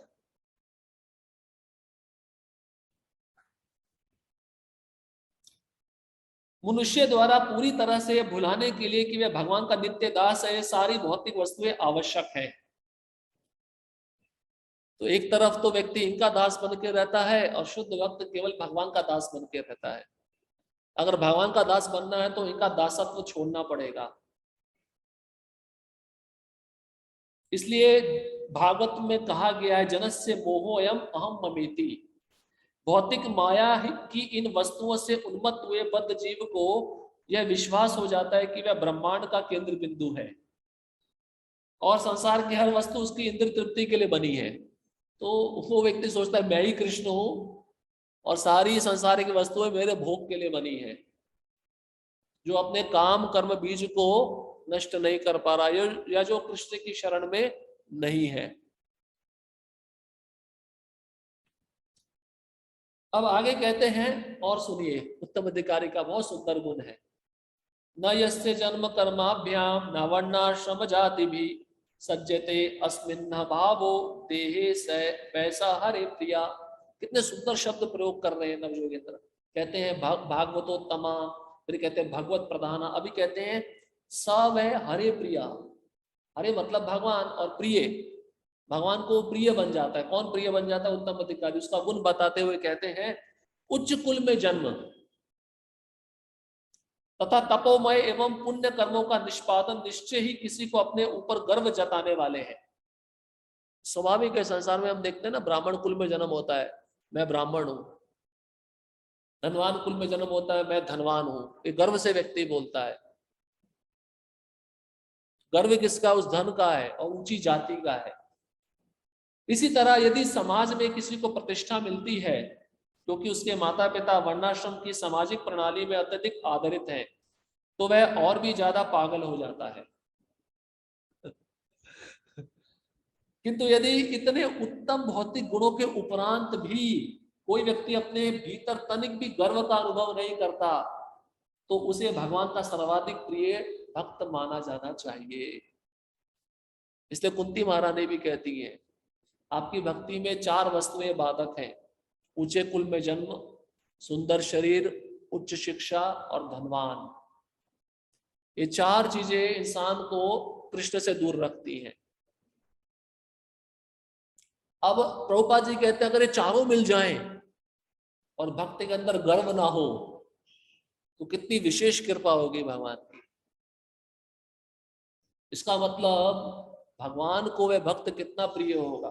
मनुष्य द्वारा पूरी तरह से भुलाने के लिए कि वह भगवान का नित्य दास है, सारी भौतिक वस्तुएं आवश्यक है। तो एक तरफ तो व्यक्ति इनका दास बन के रहता है और शुद्ध भक्त केवल भगवान का दास बन के रहता है। अगर भगवान का दास बनना है तो इनका दासत्व छोड़ना पड़ेगा। इसलिए भागवत में कहा गया है, जनस्य मोहोयम अहम ममेति। भौतिक माया की इन वस्तुओं से उन्मत्त हुए बद्ध जीव को यह विश्वास हो जाता है कि वह ब्रह्मांड का केंद्र बिंदु है और संसार की हर वस्तु उसकी इंद्र तृप्ति के लिए बनी है। तो वो व्यक्ति सोचता है मैं ही कृष्ण हूं और सारी संसार की वस्तुएं मेरे भोग के लिए बनी है, जो अपने काम कर्म बीज को नष्ट नहीं कर पा रहा या जो कृष्ण की शरण में नहीं है। अब आगे कहते हैं, और सुनिए, उत्तम अधिकारी का बहुत सुंदर गुण है। न यस्य जन्म कर्माभ्याम न वर्णाश्रम जाति भी सज्जते अस्मिन् भावो देहे स वैसा हरे प्रिया। कितने सुंदर शब्द प्रयोग कर रहे हैं नवयोगेंद्र। कहते हैं भागवतोत्तमा, फिर कहते हैं भगवत प्रधाना, अभी कहते हैं स वह हरे प्रिया। हरे मतलब भगवान, और प्रिय, भगवान को प्रिय बन जाता है। कौन प्रिय बन जाता है? उत्तम अधिकारी। उसका गुण बताते हुए कहते हैं उच्च कुल में जन्म तथा तपोमय एवं पुण्य कर्मों का निष्पादन निश्चय ही किसी को अपने ऊपर गर्व जताने वाले हैं। स्वाभाविक है, संसार में हम देखते हैं ना, ब्राह्मण कुल में जन्म होता है, मैं ब्राह्मण हूं। धनवान कुल में जन्म होता है, मैं धनवान हूं। ये गर्व से व्यक्ति बोलता है। गर्व किसका? उस धन का है और ऊंची जाति का है। इसी तरह यदि समाज में किसी को प्रतिष्ठा मिलती है क्योंकि उसके माता पिता वर्णाश्रम की सामाजिक प्रणाली में अत्यधिक आदरित हैं, तो वह और भी ज्यादा पागल हो जाता है। किंतु यदि इतने उत्तम भौतिक गुणों के उपरांत भी कोई व्यक्ति अपने भीतर तनिक भी गर्व का अनुभव नहीं करता, तो उसे भगवान का सर्वाधिक प्रिय भक्त माना जाना चाहिए। इसलिए कुंती महारानी भी कहती है आपकी भक्ति में 4 वस्तुएं बाधक हैं, ऊंचे कुल में जन्म, सुंदर शरीर, उच्च शिक्षा और धनवान। ये 4 चीजें इंसान को कृष्ण से दूर रखती हैं। अब प्रभुपाद जी कहते हैं अगर ये चारों मिल जाएं और भक्ति के अंदर गर्व ना हो तो कितनी विशेष कृपा होगी भगवान की। इसका मतलब भगवान को वह भक्त कितना प्रिय होगा।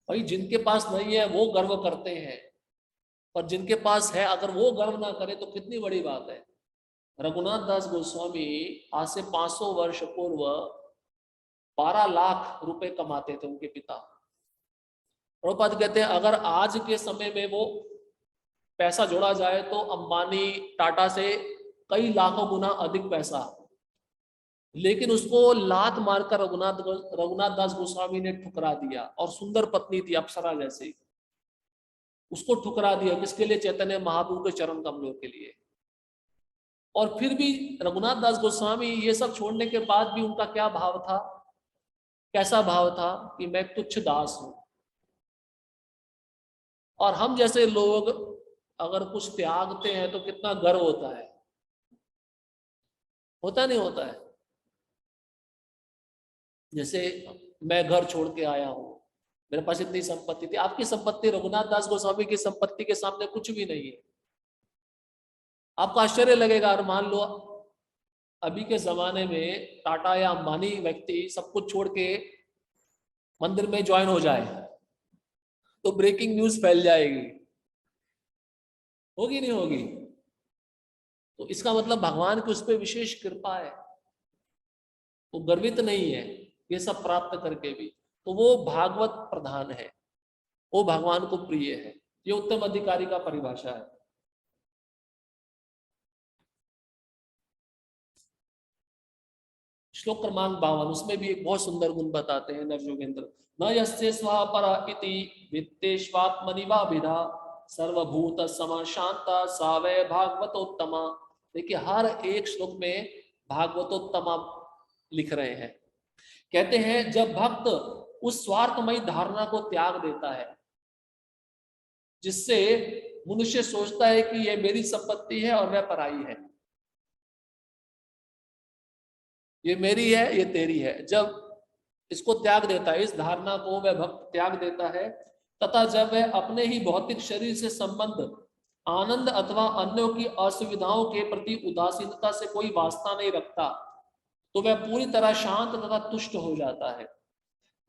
भाई जिनके पास नहीं है वो गर्व करते हैं, पर जिनके पास है अगर वो गर्व ना करे तो कितनी बड़ी बात है। रघुनाथ दास गोस्वामी आज से 500 वर्ष पूर्व 12 लाख रुपए कमाते थे उनके पिता। प्रभुपाद कहते हैं अगर आज के समय में वो पैसा जोड़ा जाए तो अंबानी टाटा से कई लाखों गुना अधिक पैसा, लेकिन उसको लात मारकर रघुनाथ दास गोस्वामी ने ठुकरा दिया। और सुंदर पत्नी थी अप्सरा जैसी, उसको ठुकरा दिया किसके लिए? चैतन्य महाप्रभु के चरण कमलों के लिए। और फिर भी रघुनाथ दास गोस्वामी ये सब छोड़ने के बाद भी उनका क्या भाव था, कैसा भाव था कि मैं तुच्छ दास हूं। और हम जैसे लोग अगर कुछ त्यागते हैं तो कितना गर्व होता है, होता नहीं होता है? जैसे मैं घर छोड़ के आया हूं, मेरे पास इतनी संपत्ति थी, आपकी संपत्ति रघुनाथ दास गोस्वामी की संपत्ति के सामने कुछ भी नहीं है। आपको आश्चर्य लगेगा। और मान लो अभी के जमाने में टाटा या अंबानी व्यक्ति सब कुछ छोड़ के मंदिर में ज्वाइन हो जाए तो ब्रेकिंग न्यूज फैल जाएगी, होगी नहीं होगी? तो इसका मतलब भगवान की उस पर विशेष कृपा है, वो गर्वित नहीं है ये सब प्राप्त करके भी, तो वो भागवत प्रधान है, वो भगवान को प्रिय है। ये उत्तम अधिकारी का परिभाषा है। श्लोक क्रमांक 52 उसमें भी एक बहुत सुंदर गुण बताते हैं नरयोगेंद्र। न यस्य स्वापरा इति वित्तेष्वात्मनि वा विधा सर्वभूत सम शांता सा वै भागवतोत्तमा। देखिए हर एक श्लोक में भागवतोत्तमा लिख रहे हैं। कहते हैं जब भक्त उस स्वार्थमयी धारणा को त्याग देता है जिससे मनुष्य सोचता है कि यह मेरी संपत्ति है और वह पराई है, ये मेरी है ये तेरी है, जब इसको त्याग देता है, इस धारणा को वह भक्त त्याग देता है, तथा जब वह अपने ही भौतिक शरीर से संबंध आनंद अथवा अन्यों की असुविधाओं के प्रति उदासीनता से कोई वास्ता नहीं रखता, तो वह पूरी तरह शांत तथा तुष्ट हो जाता है।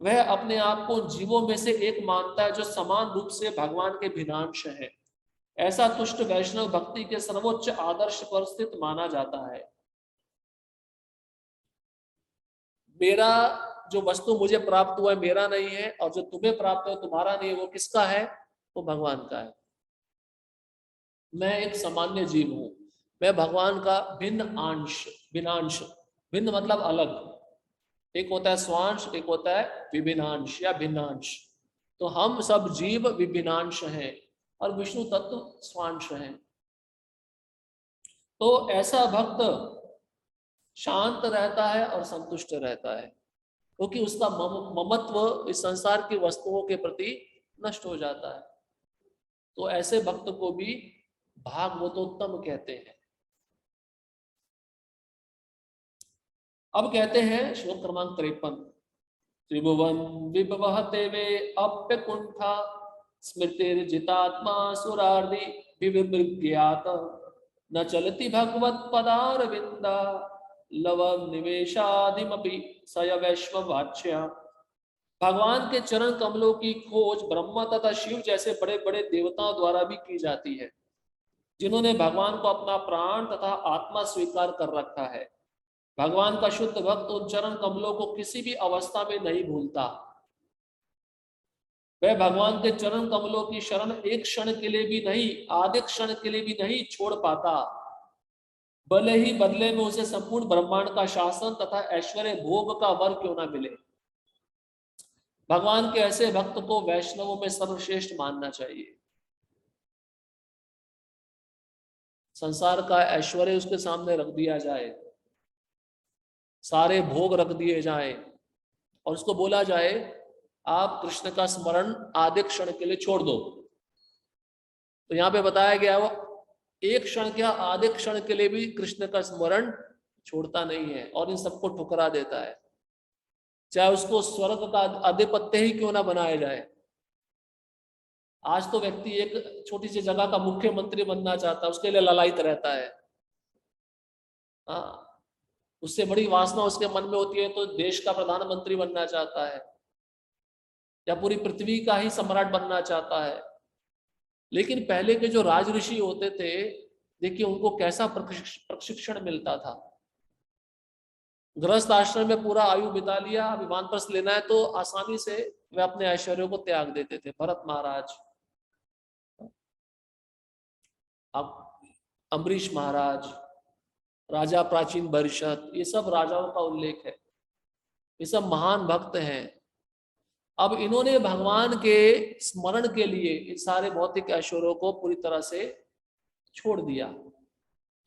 वह अपने आप को जीवों में से एक मानता है जो समान रूप से भगवान के भिन्नांश है। ऐसा तुष्ट वैष्णव भक्ति के सर्वोच्च आदर्श पर स्थित माना जाता है। मेरा जो वस्तु मुझे प्राप्त हुआ है मेरा नहीं है, और जो तुम्हें प्राप्त है तुम्हारा नहीं है। वो किसका है? वो भगवान का है। मैं एक सामान्य जीव हूं, मैं भगवान का भिन्न अंश, भिन्नांश, भिन्न मतलब अलग, एक होता है स्वांश, एक होता है विभिन्नांश या भिन्नांश। तो हम सब जीव विभिन्नांश हैं और विष्णु तत्व स्वांश हैं। तो ऐसा भक्त शांत रहता है और संतुष्ट रहता है, क्योंकि उसका ममत्व इस संसार की वस्तुओं के प्रति नष्ट हो जाता है। तो ऐसे भक्त को भी भागवतोत्तम कहते हैं। अब कहते हैं श्लोक क्रमांक 53, त्रिभुवन विभवहते वे अप्य कुंठा स्मृतिर्जितात्मा सुरार्दि विविभ्यात न चलति भगवत पदारविंदा लव निवेशाधिमपि सय वैश्ववाच्य। भगवान के चरण कमलों की खोज ब्रह्मा तथा शिव जैसे बड़े बड़े देवताओं द्वारा भी की जाती है, जिन्होंने भगवान को अपना प्राण तथा आत्मा स्वीकार कर रखा है। भगवान का शुद्ध भक्त उन चरण कमलों को किसी भी अवस्था में नहीं भूलता। वह भगवान के चरण कमलों की शरण एक क्षण के लिए भी नहीं, आधे क्षण के लिए भी नहीं छोड़ पाता, भले ही बदले में उसे संपूर्ण ब्रह्मांड का शासन तथा ऐश्वर्य भोग का वर क्यों ना मिले। भगवान के ऐसे भक्त को वैष्णवों में सर्वश्रेष्ठ मानना चाहिए। संसार का ऐश्वर्य उसके सामने रख दिया जाए सारे भोग रख दिए जाएं और उसको बोला जाए आप कृष्ण का स्मरण आधे क्षण के लिए छोड़ दो। तो यहाँ पे बताया गया वो एक क्षण क्या आधे क्षण के लिए भी कृष्ण का स्मरण छोड़ता नहीं है और इन सबको ठुकरा देता है, चाहे उसको स्वर्ग का आधिपत्य ही क्यों ना बनाया जाए। आज तो व्यक्ति एक छोटी सी जगह का मुख्यमंत्री बनना चाहता है, उसके लिए ललायत रहता है। हाँ, उससे बड़ी वासना उसके मन में होती है तो देश का प्रधानमंत्री बनना चाहता है या पूरी पृथ्वी का ही सम्राट बनना चाहता है। लेकिन पहले के जो राज ऋषि होते थे, देखिए उनको कैसा प्रशिक्षण मिलता था। गृहस्थ आश्रम में पूरा आयु बिता लिया, अभी वानप्रस्थ लेना है तो आसानी से वे अपने ऐश्वर्यों को त्याग देते थे। भरत महाराज, अब अम्बरीश महाराज, राजा प्राचीन बरिशत, ये सब राजाओं का उल्लेख है, ये सब महान भक्त हैं। अब इन्होंने भगवान के स्मरण के लिए इन सारे भौतिक ऐश्वर्यों को पूरी तरह से छोड़ दिया।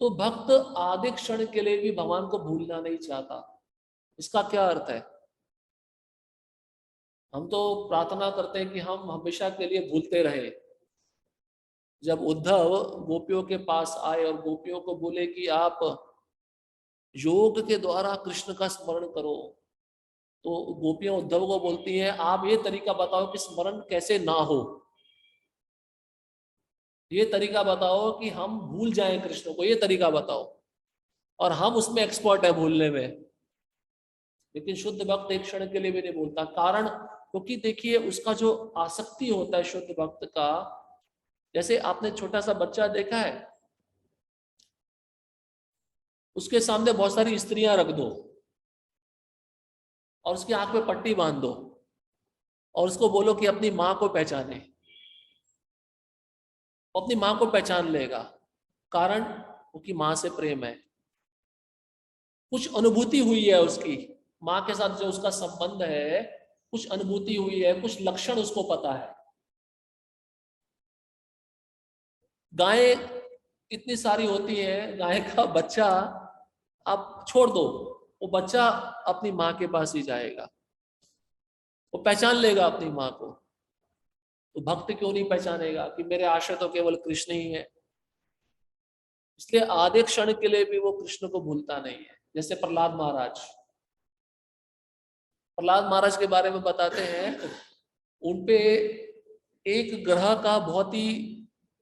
तो भक्त आधे क्षण के लिए भी भगवान को भूलना नहीं चाहता। इसका क्या अर्थ है? हम तो प्रार्थना करते हैं कि हम हमेशा के लिए भूलते रहे। जब उद्धव गोपियों के पास आए और गोपियों को बोले कि आप योग के द्वारा कृष्ण का स्मरण करो, तो गोपियां उद्धव को बोलती हैं आप ये तरीका बताओ कि स्मरण कैसे ना हो, ये तरीका बताओ कि हम भूल जाएं कृष्ण को, ये तरीका बताओ। और हम उसमें एक्सपर्ट है भूलने में, लेकिन शुद्ध भक्त एक क्षण के लिए भी नहीं भूलता। कारण क्योंकि देखिए उसका जो आसक्ति होता है शुद्ध भक्त का, जैसे आपने छोटा सा बच्चा देखा है, उसके सामने बहुत सारी स्त्रियां रख दो और उसकी आंख में पट्टी बांध दो और उसको बोलो कि अपनी मां को पहचाने, वो अपनी मां को पहचान लेगा। कारण क्योंकि मां से प्रेम है, कुछ अनुभूति हुई है उसकी मां के साथ, जो उसका संबंध है कुछ अनुभूति हुई है, कुछ लक्षण उसको पता है। गायें इतनी सारी होती हैं, गाय का बच्चा आप छोड़ दो, वो बच्चा अपनी माँ के पास ही जाएगा, वो पहचान लेगा अपनी माँ को। तो भक्त क्यों नहीं पहचानेगा कि मेरे आश्रय तो केवल कृष्ण ही है। इसलिए आधे क्षण के लिए भी वो कृष्ण को भूलता नहीं है। जैसे प्रहलाद महाराज, प्रहलाद महाराज के बारे में बताते हैं, उनपे एक ग्रह का बहुत ही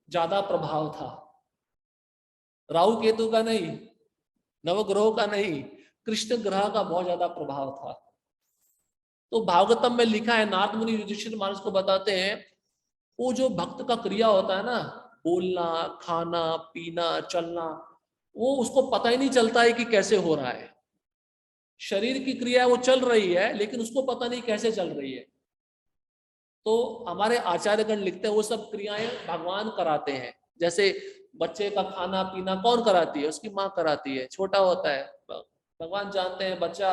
ज्यादा प्रभाव था, राहु केतु का नहीं, नवग्रहों का नहीं, कृष्ण ग्रह का बहुत ज्यादा प्रभाव था। तो भागवतम में लिखा है, नारद मुनि युधिष्ठिर महाराज को बताते हैं, वो जो भक्त का क्रिया होता है ना, बोलना, खाना, पीना, चलना, वो उसको पता ही नहीं चलता है कि कैसे हो रहा है। शरीर की क्रिया वो चल रही है लेकिन उसको पता नहीं कैसे चल रही है। तो हमारे आचार्यगण लिखते हैं वो सब क्रियाएं भगवान कराते हैं। जैसे बच्चे का खाना पीना कौन कराती है? उसकी माँ कराती है, छोटा होता है। भगवान जानते हैं, बच्चा,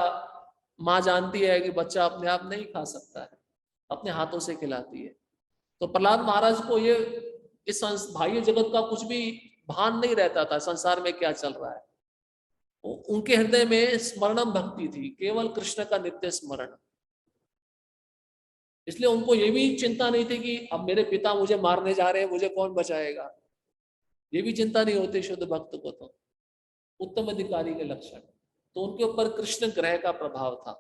माँ जानती है कि बच्चा अपने आप नहीं खा सकता है, अपने हाथों से खिलाती है। तो प्रहलाद महाराज को ये इस बाह्य जगत का कुछ भी भान नहीं रहता था, संसार में क्या चल रहा है। उनके हृदय में स्मरणम भक्ति थी, केवल कृष्ण का नित्य स्मरण। इसलिए उनको ये भी चिंता नहीं थी कि अब मेरे पिता मुझे मारने जा रहे हैं, मुझे कौन बचाएगा। ये भी चिंता नहीं होती शुद्ध भक्त को। तो उत्तम अधिकारी के लक्षण, तो उनके ऊपर कृष्ण ग्रह का प्रभाव था,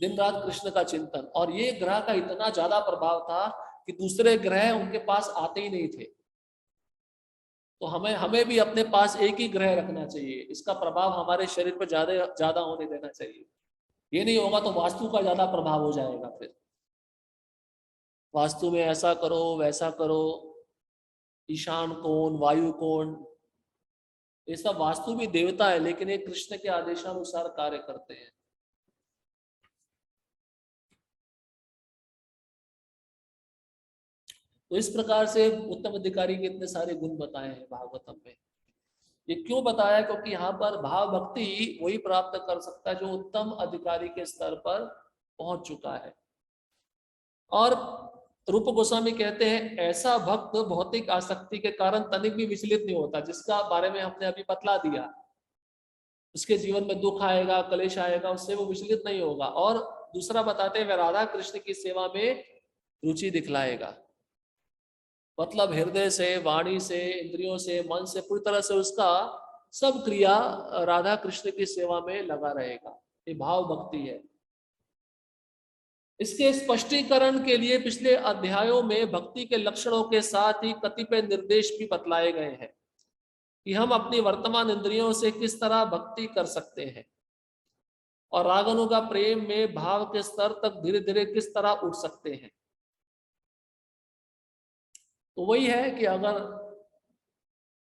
दिन रात कृष्ण का चिंतन। और ये ग्रह का इतना ज्यादा प्रभाव था कि दूसरे ग्रह उनके पास आते ही नहीं थे। तो हमें हमें भी अपने पास एक ही ग्रह रखना चाहिए, इसका प्रभाव हमारे शरीर पर ज्यादा ज्यादा होने देना चाहिए। ये नहीं होगा तो वास्तु का ज्यादा प्रभाव हो जाएगा। फिर वास्तु में ऐसा करो वैसा करो, ईशान कोण, वायु कोण, ये सब वास्तु भी देवता है लेकिन ये कृष्ण के आदेशानुसार कार्य करते हैं। तो इस प्रकार से उत्तम अधिकारी के इतने सारे गुण बताए हैं भागवतम में। ये क्यों बताया? क्योंकि यहाँ पर भाव भक्ति वही प्राप्त कर सकता है जो उत्तम अधिकारी के स्तर पर पहुंच चुका है। और रूप गोस्वामी कहते हैं, ऐसा भक्त भौतिक आसक्ति के कारण तनिक भी विचलित नहीं होता, जिसका बारे में हमने अभी बतला दिया। उसके जीवन में दुख आएगा, कलेश आएगा, उससे वो विचलित नहीं होगा। और दूसरा बताते हैं वह राधा कृष्ण की सेवा में रुचि दिखलाएगा, मतलब हृदय से, वाणी से, इंद्रियों से, मन से, पूरी तरह से उसका सब क्रिया राधा कृष्ण की सेवा में लगा रहेगा। ये भाव भक्ति है। इसके स्पष्टीकरण के लिए पिछले अध्यायों में भक्ति के लक्षणों के साथ ही कतिपय निर्देश भी बतलाए गए हैं कि हम अपनी वर्तमान इंद्रियों से किस तरह भक्ति कर सकते हैं और रागानुगा प्रेम में भाव के स्तर तक धीरे धीरे किस तरह उठ सकते हैं। तो वही है कि अगर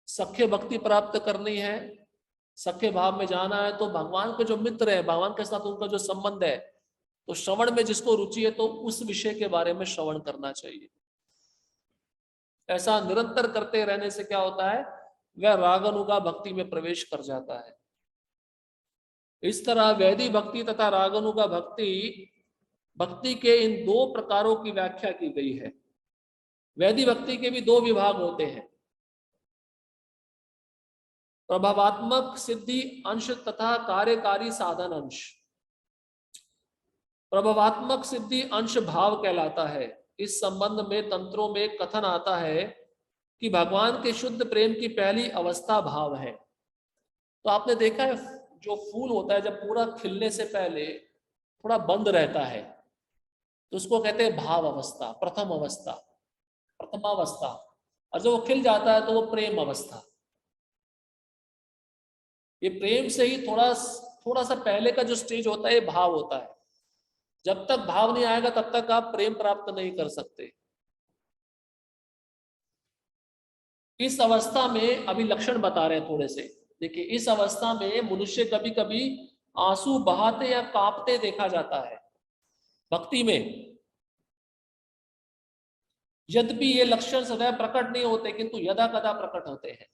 सख्य भक्ति प्राप्त करनी है, सख्य भाव में जाना है, तो भगवान के जो मित्र है, भगवान के साथ उनका जो संबंध है, तो श्रवण में जिसको रुचि है तो उस विषय के बारे में श्रवण करना चाहिए। ऐसा निरंतर करते रहने से क्या होता है, वह रागानुगा भक्ति में प्रवेश कर जाता है। इस तरह वैदी भक्ति तथा रागानुगा भक्ति के इन दो प्रकारों की व्याख्या की गई है। वैदी भक्ति के भी दो विभाग होते हैं, प्रभावात्मक सिद्धि अंश तथा कार्यकारी साधन अंश। प्रभावात्मक सिद्धि अंश भाव कहलाता है। इस संबंध में तंत्रों में कथन आता है कि भगवान के शुद्ध प्रेम की पहली अवस्था भाव है। तो आपने देखा है जो फूल होता है जब पूरा खिलने से पहले थोड़ा बंद रहता है तो उसको कहते हैं भाव अवस्था, प्रथम अवस्था, प्रथमावस्था। और जब वो खिल जाता है तो वो प्रेम अवस्था। ये प्रेम से ही थोड़ा सा पहले का जो स्टेज होता है ये भाव होता है। जब तक भाव नहीं आएगा तब तक आप प्रेम प्राप्त नहीं कर सकते। इस अवस्था में अभी लक्षण बता रहे हैं थोड़े से। देखिए, इस अवस्था में मनुष्य कभी कभी आंसू बहाते या कांपते देखा जाता है भक्ति में। यद्यपि ये लक्षण सदैव प्रकट नहीं होते किंतु यदा कदा प्रकट होते हैं।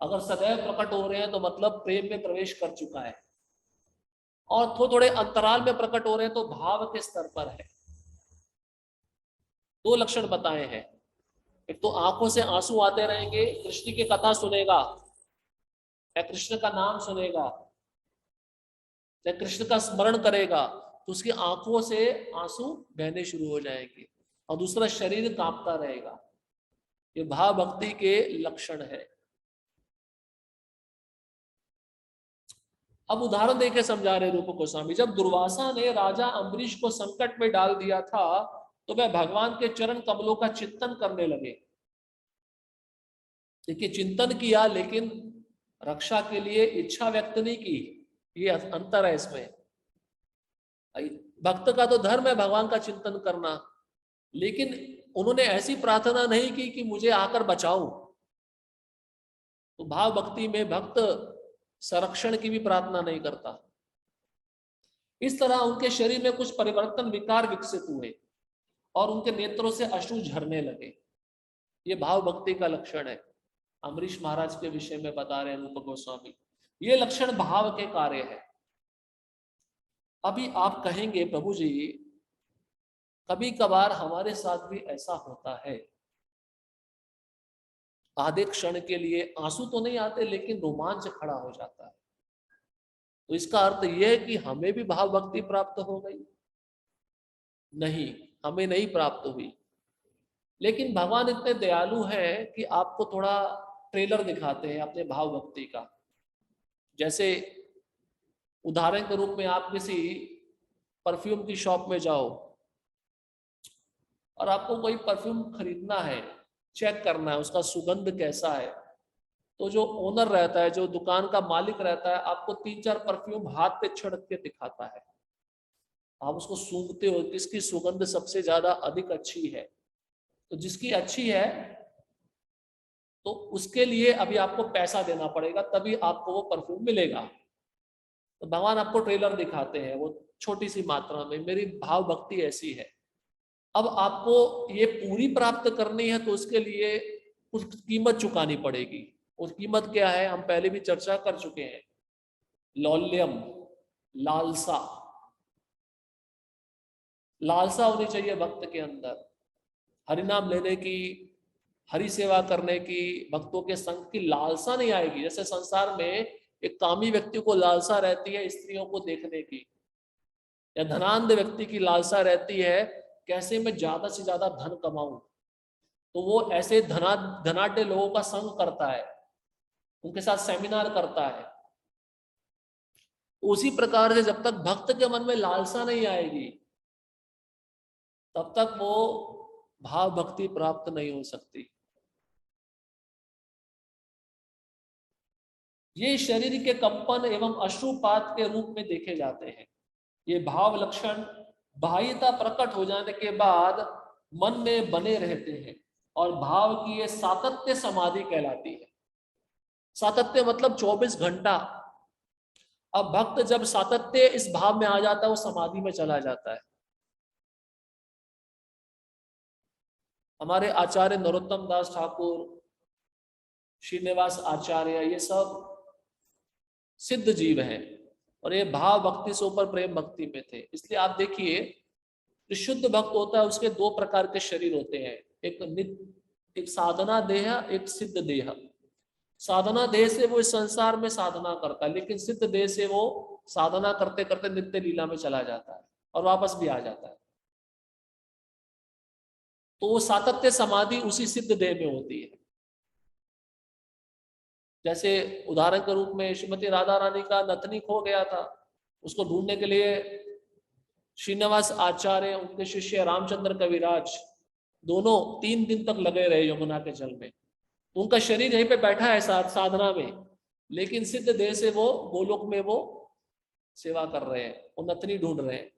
अगर सदैव प्रकट हो रहे हैं तो मतलब प्रेम में प्रवेश कर चुका है, और थोड़े अंतराल में प्रकट हो रहे हैं तो भाव के स्तर पर है। दो लक्षण बताए हैं। एक तो आंखों से आंसू आते रहेंगे, कृष्ण की कथा सुनेगा या कृष्ण का नाम सुनेगा या कृष्ण का स्मरण करेगा तो उसकी आंखों से आंसू बहने शुरू हो जाएंगे, और दूसरा शरीर कांपता रहेगा। ये भाव भक्ति के लक्षण है। अब उदाहरण देके समझा रहे रूप गोस्वामी। जब दुर्वासा ने राजा अम्बरीश को संकट में डाल दिया था तो वह भगवान के चरण कमलों का चिंतन करने लगे। देखिए, चिंतन किया लेकिन रक्षा के लिए इच्छा व्यक्त नहीं की। ये अंतर है इसमें। भक्त का तो धर्म है भगवान का चिंतन करना, लेकिन उन्होंने ऐसी प्रार्थना नहीं की कि मुझे आकर बचाओ। तो भाव भक्ति में भक्त संरक्षण की भी प्रार्थना नहीं करता। इस तरह उनके शरीर में कुछ परिवर्तन, विकार विकसित हुए और उनके नेत्रों से अश्रु झरने लगे। ये भाव भक्ति का लक्षण है। अम्बरीश महाराज के विषय में बता रहे हैं रूप गोस्वामी। ये लक्षण भाव के कार्य है। अभी आप कहेंगे प्रभु जी, कभी कभार हमारे साथ भी ऐसा होता है, आधे क्षण के लिए आंसू तो नहीं आते लेकिन रोमांच खड़ा हो जाता है। तो इसका अर्थ यह है कि हमें भी भाव भक्ति प्राप्त हो गई? नहीं, हमें नहीं प्राप्त हुई। लेकिन भगवान इतने दयालु हैं कि आपको थोड़ा ट्रेलर दिखाते हैं अपने भाव भक्ति का। जैसे उदाहरण के रूप में आप किसी परफ्यूम की शॉप में जाओ और आपको कोई परफ्यूम खरीदना है, चेक करना है उसका सुगंध कैसा है, तो जो ओनर रहता है, जो दुकान का मालिक रहता है, आपको 3-4 परफ्यूम हाथ पे छिड़क के दिखाता है। आप उसको सूंघते हो, किसकी सुगंध सबसे ज्यादा अधिक अच्छी है। तो जिसकी अच्छी है तो उसके लिए अभी आपको पैसा देना पड़ेगा, तभी आपको वो परफ्यूम मिलेगा। तो भगवान आपको ट्रेलर दिखाते हैं, वो छोटी सी मात्रा में। मेरी भाव भक्ति ऐसी है। अब आपको ये पूरी प्राप्त करनी है तो उसके लिए कुछ कीमत चुकानी पड़ेगी। उस कीमत क्या है, हम पहले भी चर्चा कर चुके हैं। लौल्यम, लालसा। लालसा होनी चाहिए भक्त के अंदर, हरिनाम लेने की, हरि सेवा करने की, भक्तों के संग की लालसा नहीं आएगी। जैसे संसार में एक कामी व्यक्ति को लालसा रहती है स्त्रियों को देखने की, या धनाढ्य व्यक्ति की लालसा रहती है कैसे मैं ज्यादा से ज्यादा धन कमाऊं, तो वो ऐसे धनाढ्य लोगों का संग करता है, उनके साथ सेमिनार करता है। उसी प्रकार से जब तक भक्त के मन में लालसा नहीं आएगी तब तक वो भाव भक्ति प्राप्त नहीं हो सकती। ये शरीर के कंपन एवं अश्रुपात के रूप में देखे जाते हैं। ये भाव लक्षण बाह्यता प्रकट हो जाने के बाद मन में बने रहते हैं और भाव की ये सातत्य समाधि कहलाती है। सातत्य मतलब 24 घंटा। अब भक्त जब सातत्य इस भाव में आ जाता है वो समाधि में चला जाता है। हमारे आचार्य नरोत्तम दास ठाकुर, श्रीनिवास आचार्य, ये सब सिद्ध जीव हैं और ये भाव भक्ति से ऊपर प्रेम भक्ति में थे। इसलिए आप देखिए जो शुद्ध भक्त होता है उसके दो प्रकार के शरीर होते हैं, एक साधना देह, एक सिद्ध देह। साधना देह से वो इस संसार में साधना करता है, लेकिन सिद्ध देह से वो साधना करते करते नित्य लीला में चला जाता है और वापस भी आ जाता है। तो वो सातत्य समाधि उसी सिद्ध देह में होती है। जैसे उदाहरण के रूप में श्रीमती राधा रानी का नथनी खो गया था, उसको ढूंढने के लिए श्रीनिवास आचार्य, उनके शिष्य रामचंद्र कविराज दोनों 3 दिन तक लगे रहे यमुना के जल में। उनका शरीर यहीं पे बैठा है साधना में, लेकिन सिद्ध देह से वो गोलोक में वो सेवा कर रहे हैं, वो नथनी ढूंढ रहे हैं।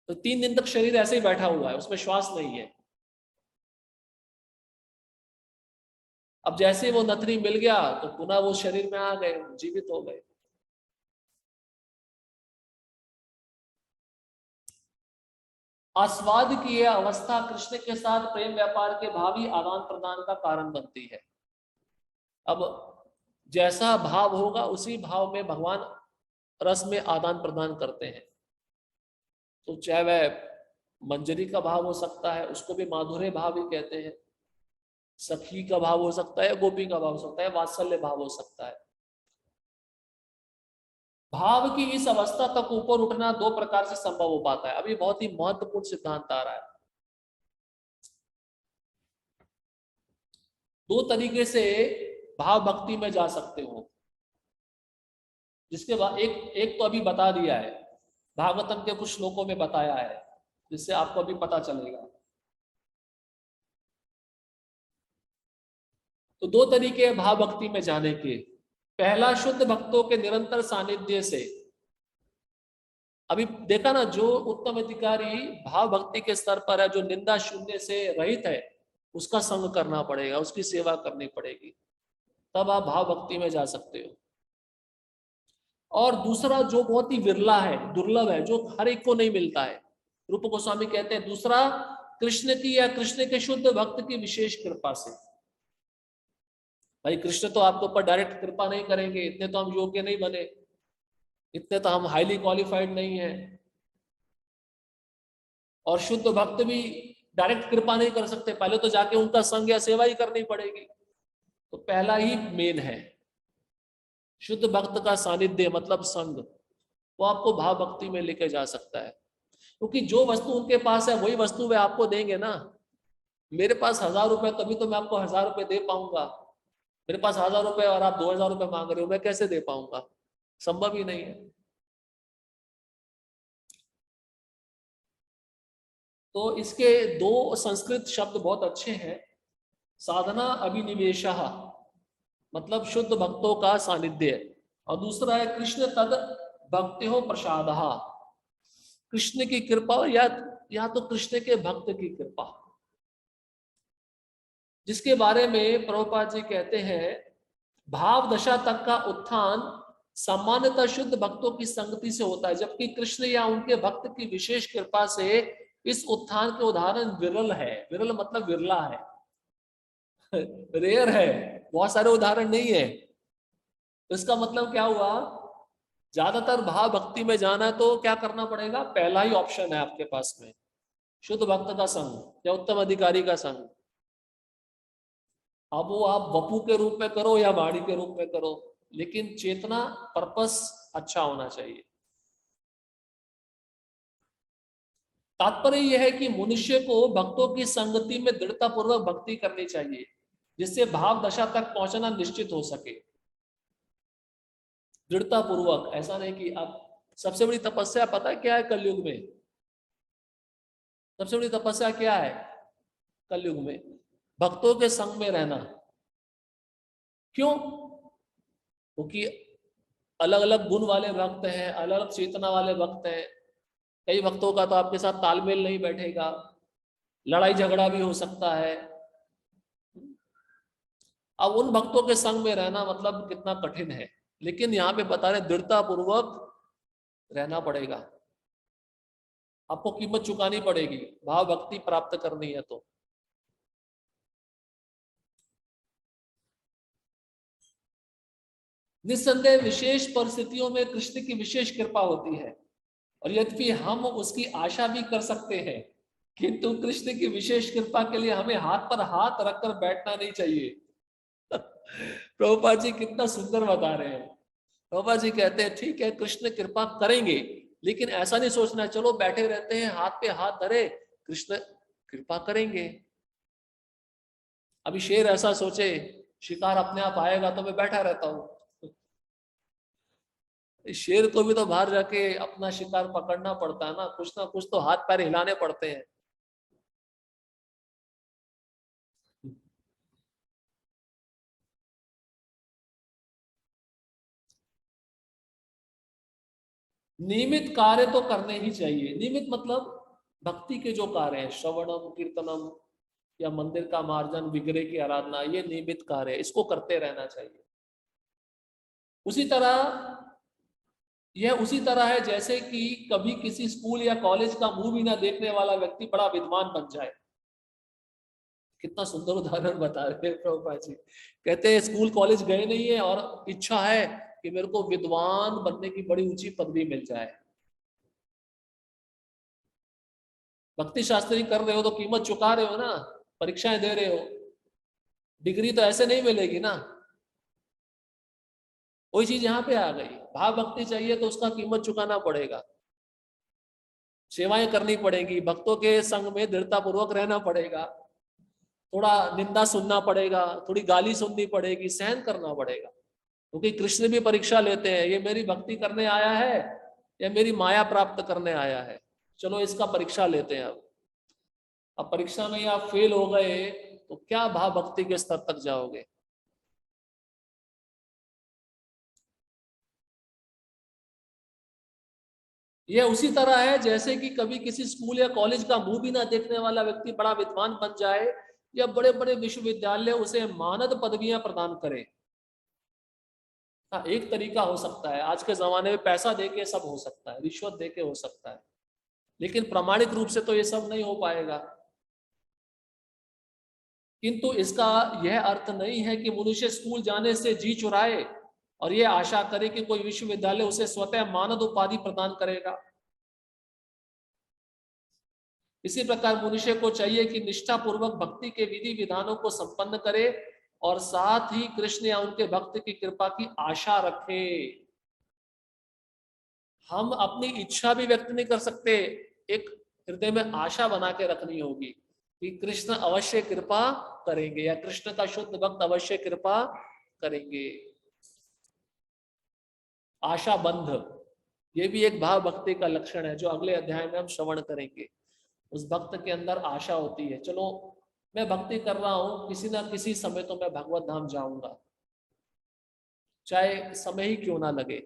तो 3 दिन तक शरीर ऐसे ही बैठा हुआ है, उसमें श्वास नहीं है। अब जैसे वो नथनी मिल गया तो पुनः वो शरीर में आ गए, जीवित हो गए। आस्वाद की यह अवस्था कृष्ण के साथ प्रेम व्यापार के भावी आदान प्रदान का कारण बनती है। अब जैसा भाव होगा उसी भाव में भगवान रस में आदान प्रदान करते हैं। तो चाहे वह मंजरी का भाव हो सकता है, उसको भी माधुर्य भाव ही कहते हैं, सखी का भाव हो सकता है, गोपी का भाव हो सकता है, वात्सल्य भाव हो सकता है। भाव की इस अवस्था तक ऊपर उठना 2 प्रकार से संभव हो पाता है। अभी बहुत ही महत्वपूर्ण सिद्धांत आ रहा है। 2 तरीके से भाव भक्ति में जा सकते हो, जिसके बाद एक तो अभी बता दिया है, भागवतम के कुछ श्लोकों में बताया है, जिससे आपको अभी पता चलेगा। तो 2 तरीके हैं भाव भक्ति में जाने के। पहला, शुद्ध भक्तों के निरंतर सानिध्य से। अभी देखा ना, जो उत्तम अधिकारी भाव भक्ति के स्तर पर है, जो निंदा शून्य से रहित है, उसका संग करना पड़ेगा, उसकी सेवा करनी पड़ेगी, तब आप भाव भक्ति में जा सकते हो। और दूसरा जो बहुत ही विरला है, दुर्लभ है, जो हर एक को नहीं मिलता है, रूप गोस्वामी कहते हैं, दूसरा कृष्ण की या कृष्ण के शुद्ध भक्त की विशेष कृपा से। भाई कृष्ण तो आपके ऊपर डायरेक्ट कृपा नहीं करेंगे, इतने तो हम योग्य नहीं बने, इतने तो हम हाईली क्वालिफाइड नहीं है। और शुद्ध भक्त भी डायरेक्ट कृपा नहीं कर सकते, पहले तो जाके उनका संग या सेवा ही करनी पड़ेगी। तो पहला ही मेन है, शुद्ध भक्त का सानिध्य मतलब संग, वो आपको भाव भक्ति में लेके जा सकता है। क्योंकि जो वस्तु उनके पास है वही वस्तु वे आपको देंगे ना। मेरे पास 1000 रुपए, तभी तो मैं आपको 1000 रुपए दे पाऊंगा। मेरे पास 1000 रुपए और आप 2000 रुपए मांग रहे हो, मैं कैसे दे पाऊंगा? संभव ही नहीं है। तो इसके 2 संस्कृत शब्द बहुत अच्छे हैं। साधना अभिनिवेशः मतलब शुद्ध भक्तों का सानिध्य, और दूसरा है कृष्ण तद भक्त्यो प्रसादः, कृष्ण की कृपा, या तो कृष्ण के भक्त की कृपा, जिसके बारे में प्रभुपाद जी कहते हैं, भाव दशा तक का उत्थान सामान्यतः शुद्ध भक्तों की संगति से होता है, जबकि कृष्ण या उनके भक्त की विशेष कृपा से इस उत्थान के उदाहरण विरल है। विरल मतलब विरला है, रेयर है, बहुत सारे उदाहरण नहीं है। तो इसका मतलब क्या हुआ, ज्यादातर भाव भक्ति में जाना है तो क्या करना पड़ेगा? पहला ही ऑप्शन है आपके पास में, शुद्ध भक्त का संग या उत्तम अधिकारी का संग। अब वो आप वपू के रूप में करो या वाणी के रूप में करो, लेकिन चेतना, पर्पस अच्छा होना चाहिए। तात्पर्य यह है कि मनुष्य को भक्तों की संगति में दृढ़ता पूर्वक भक्ति करनी चाहिए, जिससे भाव दशा तक पहुंचना निश्चित हो सके। दृढ़ता पूर्वक, ऐसा नहीं कि अब सबसे बड़ी तपस्या पता है क्या है कलयुग में? सबसे बड़ी तपस्या क्या है कलयुग में? भक्तों के संग में रहना। क्यों? क्योंकि अलग अलग गुण वाले भक्त हैं, अलग अलग चेतना वाले भक्त हैं। कई भक्तों का तो आपके साथ तालमेल नहीं बैठेगा, लड़ाई झगड़ा भी हो सकता है। अब उन भक्तों के संग में रहना मतलब कितना कठिन है, लेकिन यहाँ पे बता रहे दृढ़ता पूर्वक रहना पड़ेगा। आपको कीमत चुकानी पड़ेगी भाव भक्ति प्राप्त करनी है तो। निस्संदेह विशेष परिस्थितियों में कृष्ण की विशेष कृपा होती है, और यद्यपि हम उसकी आशा भी कर सकते हैं, किंतु कृष्ण की विशेष कृपा के लिए हमें हाथ पर हाथ रखकर बैठना नहीं चाहिए। प्रभुपाद जी कितना सुंदर बता रहे हैं। प्रभुपाद जी कहते हैं ठीक है कृष्ण कृपा करेंगे, लेकिन ऐसा नहीं सोचना चलो बैठे रहते हैं हाथ पे हाथ धरे कृष्ण कृपा करेंगे। अभी शेर ऐसा सोचे शिकार अपने आप आएगा तो मैं बैठा रहता हूं। शेर को भी तो बाहर जाके अपना शिकार पकड़ना पड़ता है ना कुछ तो हाथ पैर हिलाने पड़ते हैं। नियमित कार्य तो करने ही चाहिए। नियमित मतलब भक्ति के जो कार्य हैं, श्रवणम कीर्तनम या मंदिर का मार्जन, विग्रह की आराधना, ये नियमित कार्य है, इसको करते रहना चाहिए। उसी तरह है जैसे कि कभी किसी स्कूल या कॉलेज का मुंह भी ना देखने वाला व्यक्ति बड़ा विद्वान बन जाए। कितना सुंदर उदाहरण बता रहे हैं प्रभुपाद जी। कहते हैं स्कूल कॉलेज गए नहीं है और इच्छा है कि मेरे को विद्वान बनने की बड़ी ऊंची पदवी मिल जाए। भक्ति शास्त्री कर रहे हो तो कीमत चुका रहे हो ना, परीक्षाएं दे रहे हो, डिग्री तो ऐसे नहीं मिलेगी ना। वही चीज यहाँ पे आ गई, भाव भक्ति चाहिए तो उसका कीमत चुकाना पड़ेगा, सेवाएं करनी पड़ेगी, भक्तों के संग में दृढ़ता पूर्वक रहना पड़ेगा, थोड़ा निंदा सुनना पड़ेगा, थोड़ी गाली सुननी पड़ेगी, सहन करना पड़ेगा। क्योंकि कृष्ण भी परीक्षा लेते हैं, ये मेरी भक्ति करने आया है या मेरी माया प्राप्त करने आया है, चलो इसका परीक्षा लेते हैं। अब परीक्षा में आप फेल हो गए तो क्या भाव भक्ति के स्तर तक जाओगे? यह उसी तरह है जैसे कि कभी किसी स्कूल या कॉलेज का मुंह भी ना देखने वाला व्यक्ति बड़ा विद्वान बन जाए, या बड़े बड़े विश्वविद्यालय उसे मानद पदवियां प्रदान करें। हाँ, एक तरीका हो सकता है, आज के जमाने में पैसा देके सब हो सकता है, रिश्वत देके हो सकता है, लेकिन प्रमाणिक रूप से तो ये सब नहीं हो पाएगा। किंतु इसका यह अर्थ नहीं है कि मनुष्य स्कूल जाने से जी चुराए और यह आशा करे कि कोई विश्वविद्यालय उसे स्वतः मानद उपाधि प्रदान करेगा। इसी प्रकार मनुष्य को चाहिए कि निष्ठा पूर्वक भक्ति के विधि विधानों को संपन्न करे और साथ ही कृष्ण या उनके भक्त की कृपा की आशा रखे। हम अपनी इच्छा भी व्यक्त नहीं कर सकते, एक हृदय में आशा बना के रखनी होगी कि कृष्ण अवश्य कृपा करेंगे या कृष्ण का शुद्ध भक्त अवश्य कृपा करेंगे। आशा बंध, ये भी एक भाव भक्ति का लक्षण है जो अगले अध्याय में हम श्रवण करेंगे। उस भक्त के अंदर आशा होती है, चलो मैं भक्ति कर रहा हूं, किसी ना किसी समय तो मैं भगवत धाम जाऊंगा, चाहे समय ही क्यों ना लगे।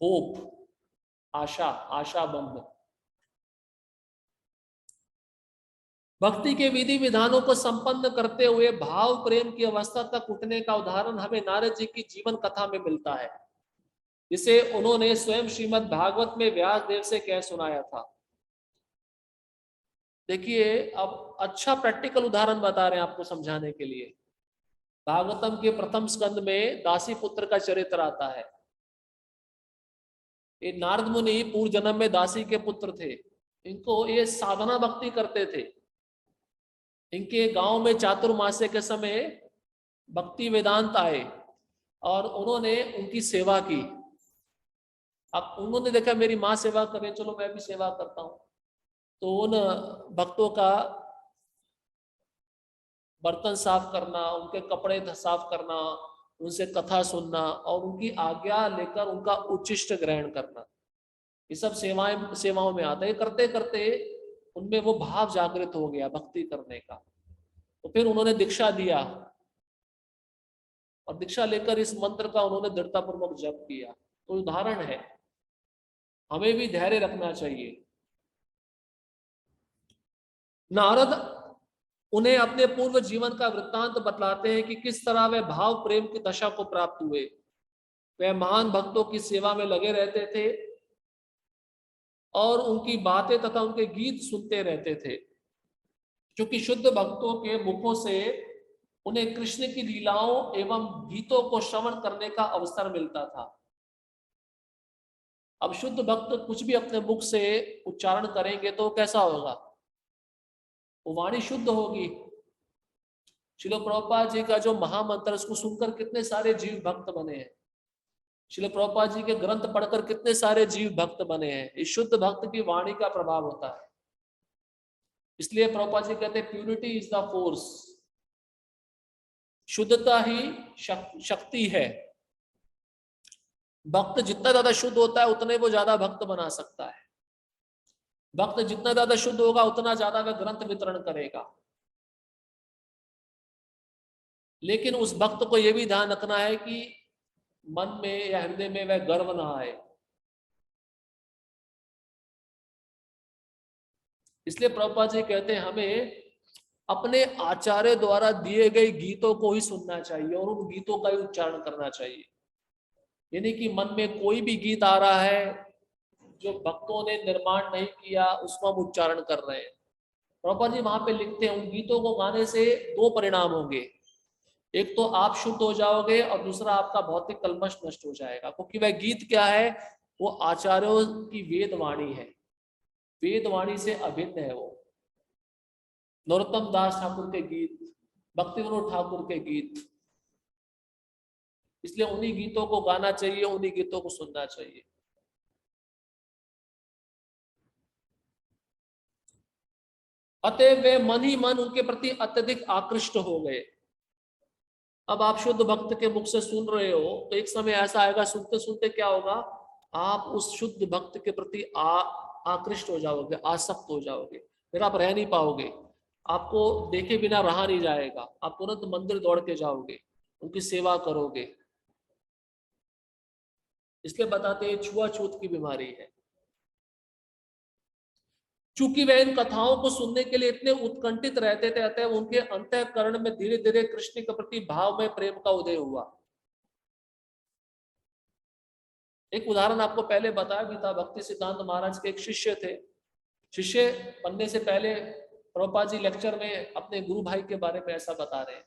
होप, आशा, आशा बंध। भक्ति के विधि विधानों को संपन्न करते हुए भाव प्रेम की अवस्था तक उठने का उदाहरण हमें नारद जी की जीवन कथा में मिलता है, जिसे उन्होंने स्वयं श्रीमद् भागवत में व्यास देव से कह सुनाया था। देखिए अब अच्छा प्रैक्टिकल उदाहरण बता रहे हैं आपको समझाने के लिए। भागवतम के प्रथम स्कंद में दासी पुत्र का चरित्र आता है। ये नारद मुनि पूर्व जन्म में दासी के पुत्र थे, इनको ये साधना भक्ति करते थे। इनके गांव में चातुर्मास्य के समय भक्ति वेदांत आए, और उन्होंने उनकी सेवा की। अब उन्होंने देखा मेरी माँ सेवा कर रही है, चलो मैं भी सेवा करता हूँ। तो उन भक्तों का बर्तन साफ करना, उनके कपड़े साफ करना, उनसे कथा सुनना और उनकी आज्ञा लेकर उनका उच्चिष्ट ग्रहण करना, ये सब सेवाओं में आता है। करते करते उनमें वो भाव जागृत हो गया भक्ति करने का। तो फिर उन्होंने दीक्षा दिया और दीक्षा लेकर इस मंत्र का उन्होंने दृढ़तापूर्वक जप किया। तो उदाहरण है, हमें भी धैर्य रखना चाहिए। नारद उन्हें अपने पूर्व जीवन का वृत्तांत बतलाते हैं कि किस तरह वे भाव प्रेम की दशा को प्राप्त हुए। वे महान भक्तों की सेवा में लगे रहते थे और उनकी बातें तथा उनके गीत सुनते रहते थे, क्योंकि शुद्ध भक्तों के मुखों से उन्हें कृष्ण की लीलाओं एवं गीतों को श्रवण करने का अवसर मिलता था। अब शुद्ध भक्त कुछ भी अपने मुख से उच्चारण करेंगे तो कैसा होगा? वो वाणी शुद्ध होगी। श्रील प्रभुपाद जी का जो महामंत्र, उसको सुनकर कितने सारे जीव भक्त बने हैं। श्रील प्रभुपाद जी के ग्रंथ पढ़कर कितने सारे जीव भक्त बने हैं। इस शुद्ध भक्त की वाणी का प्रभाव होता है। इसलिए प्रभुपाद जी कहते हैं प्यूरिटी इज द फोर्स, शुद्धता ही शक्ति है। भक्त जितना ज्यादा शुद्ध होता है उतने वो ज्यादा भक्त बना सकता है। भक्त जितना ज्यादा शुद्ध होगा उतना ज्यादा वह ग्रंथ वितरण करेगा। लेकिन उस भक्त को यह भी ध्यान रखना है कि मन में या हृदय में वह गर्व ना आए। इसलिए प्रभुपाद जी कहते हैं हमें अपने आचार्य द्वारा दिए गए गीतों को ही सुनना चाहिए और उन गीतों का ही उच्चारण करना चाहिए। यानी कि मन में कोई भी गीत आ रहा है जो भक्तों ने निर्माण नहीं किया, उसको हम उच्चारण कर रहे हैं। प्रभुपाद जी वहां पे लिखते हैं उन गीतों को गाने से दो परिणाम होंगे। एक तो आप शुद्ध हो जाओगे और दूसरा आपका भौतिक कल्मश नष्ट हो जाएगा। क्योंकि वह गीत क्या है? वो आचार्यों की वेद वाणी है। वेद वाणी से अभिन्न है वो। नरोत्तम दास ठाकुर के गीत, भक्ति विनोद ठाकुर के गीत, इसलिए उन्हीं गीतों को गाना चाहिए, उन्हीं गीतों को सुनना चाहिए। अतः वे मन ही मन उनके प्रति अत्यधिक आकृष्ट हो गए। अब आप शुद्ध भक्त के मुख से सुन रहे हो तो एक समय ऐसा आएगा, सुनते सुनते क्या होगा, आप उस शुद्ध भक्त के प्रति आकृष्ट हो जाओगे, आसक्त हो जाओगे। फिर आप रह नहीं पाओगे, आपको देखे बिना रहा नहीं जाएगा। आप तुरंत मंदिर दौड़ के जाओगे, उनकी सेवा करोगे। इसलिए बताते हैं छुआछूत की बीमारी है। चूंकि वे इन कथाओं को सुनने के लिए इतने उत्कंठित रहते थे, अतः उनके अंतःकरण में धीरे धीरे कृष्ण के प्रति भाव में प्रेम का उदय हुआ। एक उदाहरण आपको पहले बताया भी था, भक्ति सिद्धांत महाराज के एक शिष्य थे। शिष्य बनने से पहले प्रभुपाद जी लेक्चर में अपने गुरु भाई के बारे में ऐसा बता रहे हैं।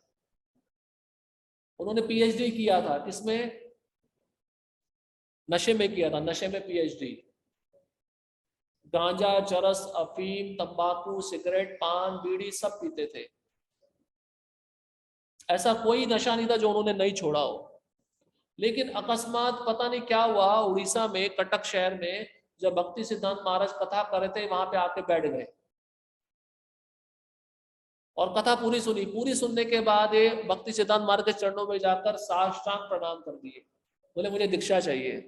उन्होंने पीएचडी किया था, किसमें? नशे में किया था, नशे में पीएचडी। गांजा, चरस, अफीम, तंबाकू, सिगरेट, पान, बीड़ी सब पीते थे। ऐसा कोई नशा नहीं था जो उन्होंने नहीं छोड़ा हो। लेकिन अकस्मात पता नहीं क्या हुआ, उड़ीसा में कटक शहर में जब भक्ति सिद्धांत महाराज कथा कर रहे थे, वहां पे आके बैठ गए और कथा पूरी सुनी। पूरी सुनने के बाद ये भक्ति सिद्धांत महाराज के चरणों में जाकर साष्टांग प्रणाम कर दिए, बोले मुझे दीक्षा चाहिए।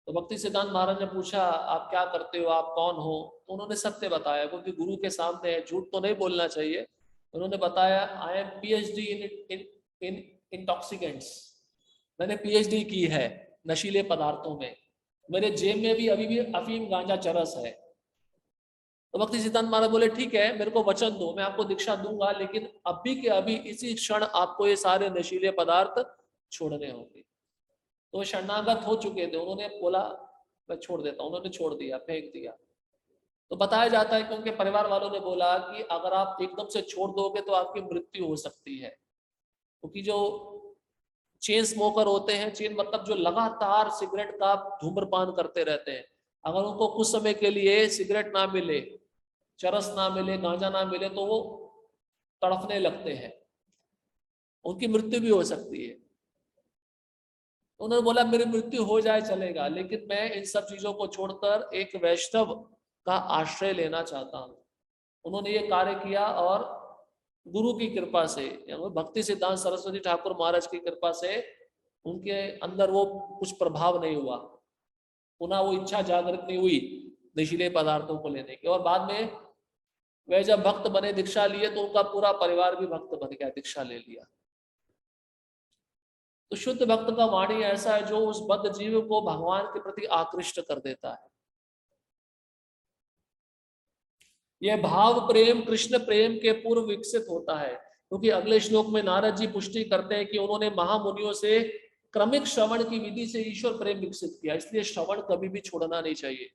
तो भक्ति सिद्धांत महाराज ने पूछा आप क्या करते हो, आप कौन हो? तो उन्होंने सत्य बताया, क्योंकि गुरु के सामने है, झूठ तो नहीं बोलना चाहिए। उन्होंने बताया I am PhD in intoxicants, मैंने पीएचडी की है नशीले पदार्थों में, मेरे जेब में भी अभी भी अफीम, गांजा, चरस है। तो भक्ति सिद्धांत महाराज बोले ठीक है, मेरे को वचन दो, मैं आपको दीक्षा दूंगा, लेकिन अभी के अभी इसी क्षण आपको ये सारे नशीले पदार्थ छोड़ने होंगे। तो शरणागत हो चुके थे, उन्होंने बोला मैं छोड़ देता हूँ। उन्होंने छोड़ दिया, फेंक दिया। तो बताया जाता है कि उनके परिवार वालों ने बोला कि अगर आप एकदम से छोड़ दोगे तो आपकी मृत्यु हो सकती है। क्योंकि जो चेन स्मोकर होते हैं, चेन मतलब जो लगातार सिगरेट का धूम्रपान करते रहते हैं, अगर उनको कुछ समय के लिए सिगरेट ना मिले, चरस ना मिले, गांजा ना मिले, तो वो तड़फने लगते हैं। उनकी मृत्यु भी हो सकती है। उन्होंने बोला मेरी मृत्यु हो जाए चलेगा, लेकिन मैं इन सब चीजों को छोड़कर एक वैष्णव का आश्रय लेना चाहता हूँ। उन्होंने ये कार्य किया और गुरु की कृपा से, भक्ति सिद्धांत सरस्वती ठाकुर महाराज की कृपा से उनके अंदर वो कुछ प्रभाव नहीं हुआ, पुनः वो इच्छा जागृत नहीं हुई नशीले पदार्थों को लेने की। और बाद में वे जब भक्त बने, दीक्षा लिए, तो उनका पूरा परिवार भी भक्त बन गया, दीक्षा ले लिया। तो शुद्ध भक्त का वाणी ऐसा है जो उस बद्ध जीव को भगवान के प्रति आकृष्ट कर देता है। यह भाव प्रेम कृष्ण प्रेम के पूर्व विकसित होता है, क्योंकि अगले श्लोक में नारद जी पुष्टि करते हैं कि उन्होंने महामुनियों से क्रमिक श्रवण की विधि से ईश्वर प्रेम विकसित किया। इसलिए श्रवण कभी भी छोड़ना नहीं चाहिए।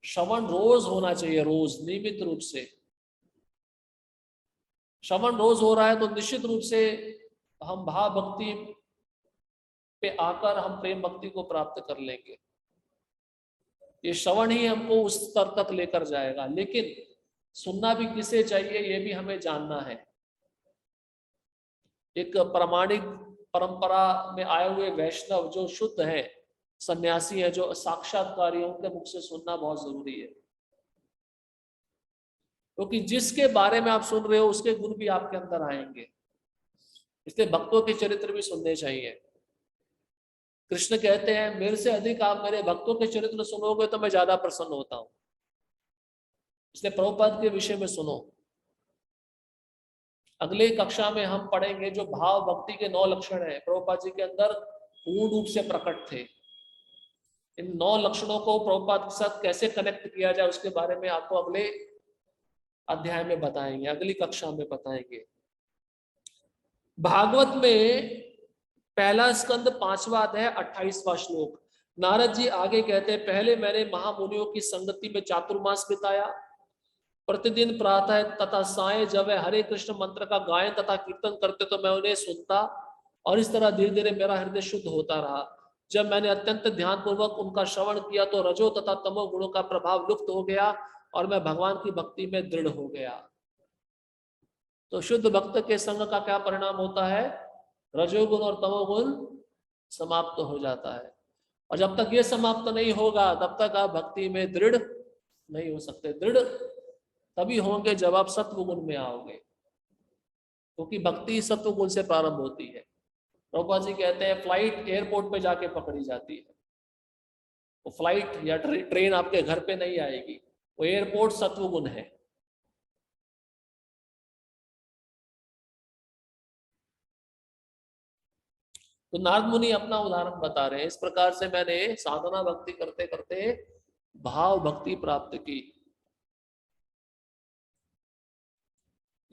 श्रवण रोज होना चाहिए, रोज नियमित रूप से। श्रवण रोज हो रहा है तो निश्चित रूप से हम भाव भक्ति पे आकर हम प्रेम भक्ति को प्राप्त कर लेंगे। ये श्रवण ही हमको उस स्तर तक लेकर जाएगा। लेकिन सुनना भी किसे चाहिए ये भी हमें जानना है। एक प्रामाणिक परंपरा में आए हुए वैष्णव जो शुद्ध है, सन्यासी है, जो साक्षात्कारी है, उनके मुख से सुनना बहुत जरूरी है। क्योंकि जिसके बारे में आप सुन रहे हो उसके गुण भी आपके अंदर आएंगे। इसलिए भक्तों के चरित्र भी सुनने चाहिए। कृष्ण कहते हैं मेरे से अधिक आप मेरे भक्तों के चरित्र सुनोगे तो मैं ज्यादा प्रसन्न होता हूं। इसलिए प्रभुपाद के विषय में सुनो। अगले कक्षा में हम पढ़ेंगे जो भाव भक्ति के 9 लक्षण हैं, प्रभुपाद जी के अंदर पूर्ण रूप से प्रकट थे। इन 9 लक्षणों को प्रभुपाद के साथ कैसे कनेक्ट किया जाए उसके बारे में आपको अगले अध्याय में बताएंगे, अगली कक्षा में बताएंगे। भागवत में पहला स्कंद 5वां अध्याय 28वां श्लोक। नारद जी आगे कहते हैं पहले मैंने महामुनियों की संगति में चातुर्मास बिताया। प्रतिदिन प्रातः तथा सायं जब वे हरे कृष्ण मंत्र का गायन तथा कीर्तन करते तो मैं उन्हें सुनता, और इस तरह धीरे धीरे मेरा हृदय शुद्ध होता रहा। जब मैंने अत्यंत ध्यान पूर्वक उनका श्रवण किया तो रजो तथा तमो गुणों का प्रभाव लुप्त हो गया और मैं भगवान की भक्ति में दृढ़ हो गया। तो शुद्ध भक्त के संग का क्या परिणाम होता है? रजोगुण और तमोगुण समाप्त हो जाता है। और जब तक ये समाप्त नहीं होगा तब तक आप भक्ति में दृढ़ नहीं हो सकते। दृढ़ तभी होंगे जब आप सत्व गुण में आओगे, क्योंकि भक्ति सत्व गुण से प्रारंभ होती है। प्रभुपाद जी कहते हैं फ्लाइट एयरपोर्ट पे जाके पकड़ी जाती है। वो फ्लाइट या ट्रेन आपके घर पे नहीं आएगी, वो एयरपोर्ट सत्व गुण है। तो नारद मुनि अपना उदाहरण बता रहे हैं, इस प्रकार से मैंने साधना भक्ति करते करते भाव भक्ति प्राप्त की।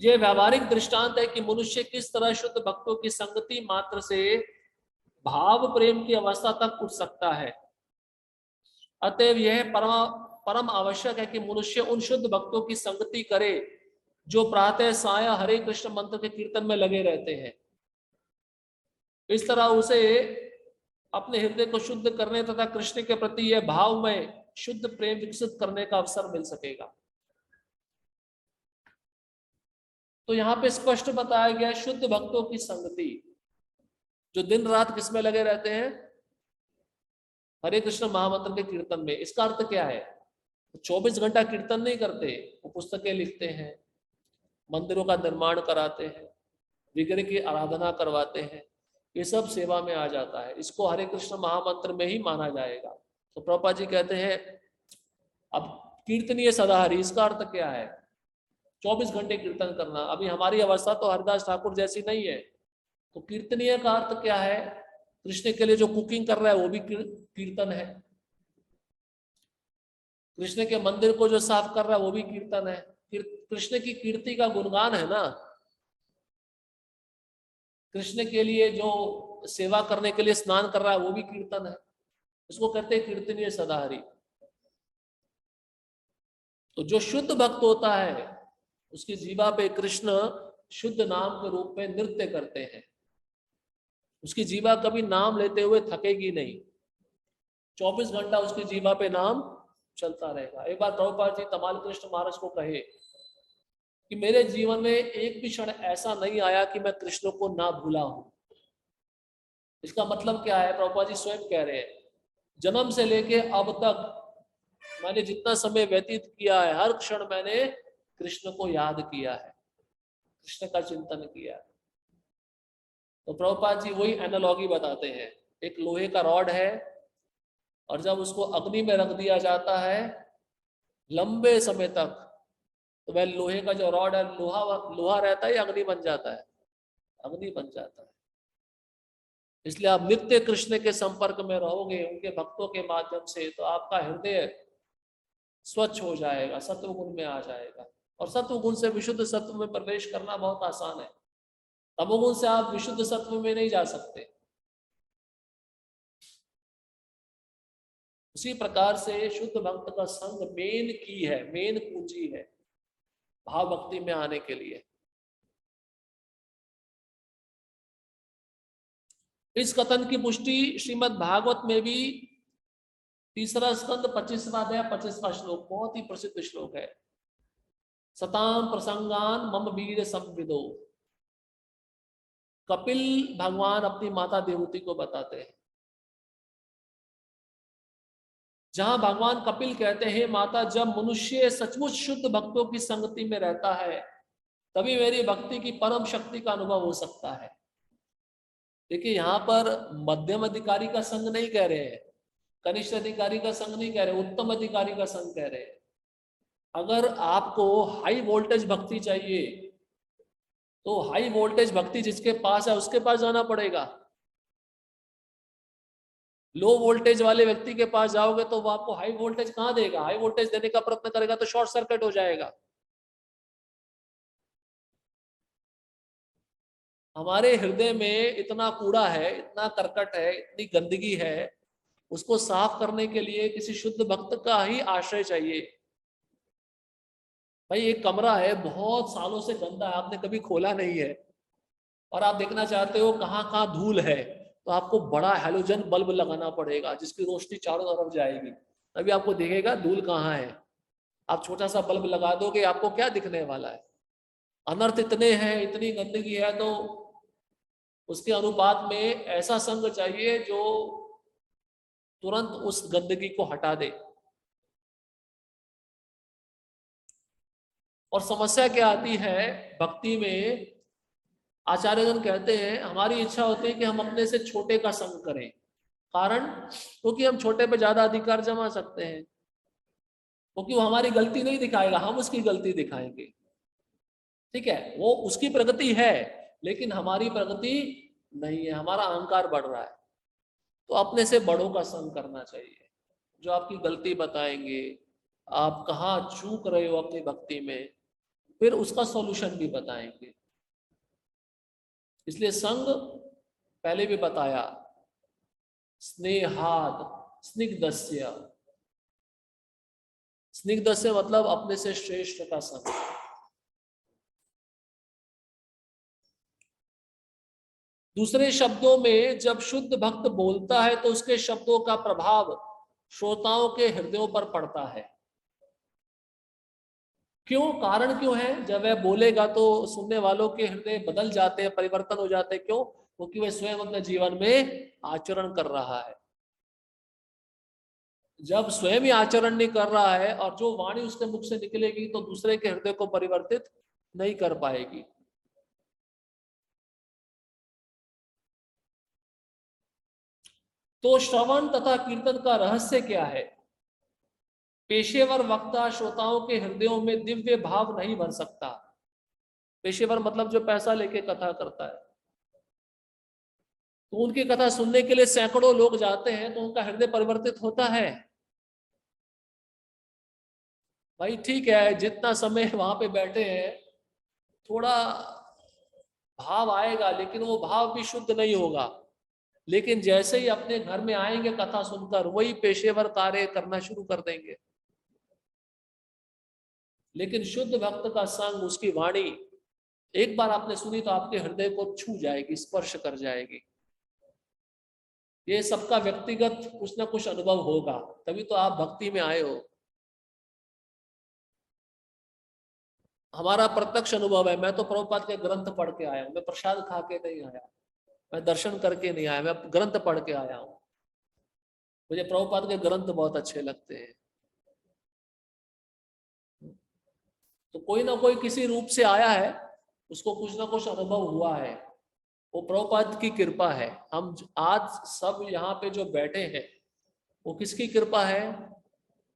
यह व्यावहारिक दृष्टांत है कि मनुष्य किस तरह शुद्ध भक्तों की संगति मात्र से भाव प्रेम की अवस्था तक उठ सकता है। अतएव यह परम आवश्यक है कि मनुष्य उन शुद्ध भक्तों की संगति करे जो प्रातः सायं हरे कृष्ण मंत्र के कीर्तन में लगे रहते हैं। इस तरह उसे अपने हृदय को शुद्ध करने तथा कृष्ण के प्रति यह भाव में शुद्ध प्रेम विकसित करने का अवसर मिल सकेगा। तो यहाँ पे स्पष्ट बताया गया शुद्ध भक्तों की संगति, जो दिन रात किसमें लगे रहते हैं? हरे कृष्ण महामंत्र के कीर्तन में। इसका अर्थ क्या है? 24 घंटा कीर्तन नहीं करते, वो पुस्तकें लिखते हैं, मंदिरों का निर्माण कराते हैं, विग्रह की आराधना करवाते हैं, ये सब सेवा में आ जाता है। इसको हरे कृष्ण महामंत्र में ही माना जाएगा। तो प्रभुपाद जी कहते हैं अब कीर्तनीय सदा हरि, इसका अर्थ क्या है? 24 घंटे कीर्तन करना। अभी हमारी अवस्था तो हरिदास ठाकुर जैसी नहीं है, तो कीर्तनीय का अर्थ क्या है? कृष्ण के लिए जो कुकिंग कर रहा है वो भी कीर्तन है, कृष्ण के मंदिर को जो साफ कर रहा है वो भी कीर्तन है। कृष्ण की कीर्ति का गुणगान है ना। कृष्ण के लिए जो सेवा करने के लिए स्नान कर रहा है वो भी कीर्तन है। इसको कहते हैं कीर्तनीय सदा हरि। तो जो शुद्ध भक्त होता है उसकी जीवा पे कृष्ण शुद्ध नाम के रूप में नृत्य करते हैं। उसकी जीवा कभी नाम लेते हुए थकेगी नहीं, 24 घंटा उसकी जीवा पे नाम चलता रहेगा। एक बार प्रभुपाद जी तमाल कृष्ण महाराज को कहे कि मेरे जीवन में एक भी क्षण ऐसा नहीं आया कि मैं कृष्ण को ना भूला हूं। इसका मतलब क्या है? प्रभुपाद जी स्वयं कह रहे हैं, जन्म से लेके अब तक मैंने जितना समय व्यतीत किया है, हर क्षण मैंने कृष्ण को याद किया है, कृष्ण का चिंतन किया है। तो प्रभुपाद जी वही एनालॉगी बताते हैं, एक लोहे का रॉड है और जब उसको अग्नि में रख दिया जाता है लंबे समय तक, तो वह लोहे का जो रॉड है, लोहा लोहा रहता है या अग्नि बन जाता है? अग्नि बन जाता है। इसलिए आप नित्य कृष्ण के संपर्क में रहोगे उनके भक्तों के माध्यम से, तो आपका हृदय स्वच्छ हो जाएगा, सत्व गुण में आ जाएगा। और सत्व गुण से विशुद्ध सत्व में प्रवेश करना बहुत आसान है, तमोगुण से आप विशुद्ध सत्व में नहीं जा सकते। उसी प्रकार से शुद्ध भक्त का संग मेन की है, मेन पूंजी है भाव भक्ति में आने के लिए। इस कथन की पुष्टि श्रीमद् भागवत में भी, तीसरा स्कंद 25वां अध्याय 25वां श्लोक, बहुत ही प्रसिद्ध श्लोक है। सताम प्रसंगान मम वीर संविदो। कपिल भगवान अपनी माता देवहूति को बताते हैं, जहां भगवान कपिल कहते हैं, माता जब मनुष्य सचमुच शुद्ध भक्तों की संगति में रहता है तभी मेरी भक्ति की परम शक्ति का अनुभव हो सकता है। देखिए यहाँ पर मध्यम अधिकारी का संग नहीं कह रहे हैं, कनिष्ठ अधिकारी का संग नहीं कह रहे, उत्तम अधिकारी का संग कह रहे हैं। अगर आपको हाई वोल्टेज भक्ति चाहिए तो हाई वोल्टेज भक्ति जिसके पास है उसके पास जाना पड़ेगा। लो वोल्टेज वाले व्यक्ति के पास जाओगे तो वो आपको हाई वोल्टेज कहां देगा? हाई वोल्टेज देने का प्रयत्न करेगा तो शॉर्ट सर्किट हो जाएगा। हमारे हृदय में इतना कूड़ा है, इतना करकट है, इतनी गंदगी है, उसको साफ करने के लिए किसी शुद्ध भक्त का ही आश्रय चाहिए। भाई एक कमरा है बहुत सालों से गंदा है, आपने कभी खोला नहीं है और आप देखना चाहते हो कहाँ कहाँ धूल है, तो आपको बड़ा हैलोजन बल्ब लगाना पड़ेगा जिसकी रोशनी चारों तरफ जाएगी, तभी आपको दिखेगा धूल कहाँ है। आप छोटा सा बल्ब लगा दोगे, आपको क्या दिखने वाला है? अनर्थ इतने हैं, इतनी गंदगी है, तो उसके अनुपात में ऐसा संग चाहिए जो तुरंत उस गंदगी को हटा दे। और समस्या क्या आती है भक्ति में? आचार्यगण कहते हैं हमारी इच्छा होती है कि हम अपने से छोटे का संग करें, कारण क्योंकि हम छोटे पे ज्यादा अधिकार जमा सकते हैं, क्योंकि वो हमारी गलती नहीं दिखाएगा, हम उसकी गलती दिखाएंगे। ठीक है, वो उसकी प्रगति है लेकिन हमारी प्रगति नहीं है, हमारा अहंकार बढ़ रहा है। तो अपने से बड़ों का संग करना चाहिए, जो आपकी गलती बताएंगे, आप कहाँ चूक रहे हो अपनी भक्ति में, फिर उसका सॉल्यूशन भी बताएंगे। इसलिए संग पहले भी बताया, स्नेहाद स्निग्धस्य, स्निग्धस्य मतलब अपने से श्रेष्ठ का संग। दूसरे शब्दों में जब शुद्ध भक्त बोलता है तो उसके शब्दों का प्रभाव श्रोताओं के हृदयों पर पड़ता है। क्यों? कारण क्यों है? जब वह बोलेगा तो सुनने वालों के हृदय बदल जाते हैं, परिवर्तन हो जाते हैं। क्यों? क्योंकि वह स्वयं अपने जीवन में आचरण कर रहा है। जब स्वयं ही आचरण नहीं कर रहा है और जो वाणी उसके मुख से निकलेगी तो दूसरे के हृदय को परिवर्तित नहीं कर पाएगी। तो श्रवण तथा कीर्तन का रहस्य क्या है? पेशेवर वक्ता श्रोताओं के हृदयों में दिव्य भाव नहीं भर सकता। पेशेवर मतलब जो पैसा लेके कथा करता है, तो उनकी कथा सुनने के लिए सैकड़ों लोग जाते हैं तो उनका हृदय परिवर्तित होता है। भाई ठीक है, जितना समय वहां पे बैठे हैं थोड़ा भाव आएगा, लेकिन वो भाव भी शुद्ध नहीं होगा। लेकिन जैसे ही अपने घर में आएंगे कथा सुनकर, वही पेशेवर कार्य करना शुरू कर देंगे। लेकिन शुद्ध भक्त का संग, उसकी वाणी एक बार आपने सुनी तो आपके हृदय को छू जाएगी, स्पर्श कर जाएगी। ये सबका व्यक्तिगत कुछ ना कुछ अनुभव होगा, तभी तो आप भक्ति में आए हो। हमारा प्रत्यक्ष अनुभव है। मैं तो प्रभुपाद के ग्रंथ पढ़ के आया हूँ, मैं प्रसाद खा के नहीं आया, मैं दर्शन करके नहीं आया, मैं ग्रंथ पढ़ के आया हूँ। मुझे प्रभुपाद के ग्रंथ बहुत अच्छे लगते हैं। तो कोई ना कोई किसी रूप से आया है, उसको कुछ ना कुछ अनुभव हुआ है, वो प्रभुपाद की कृपा है। हम आज सब यहाँ पे जो बैठे हैं वो किसकी कृपा है?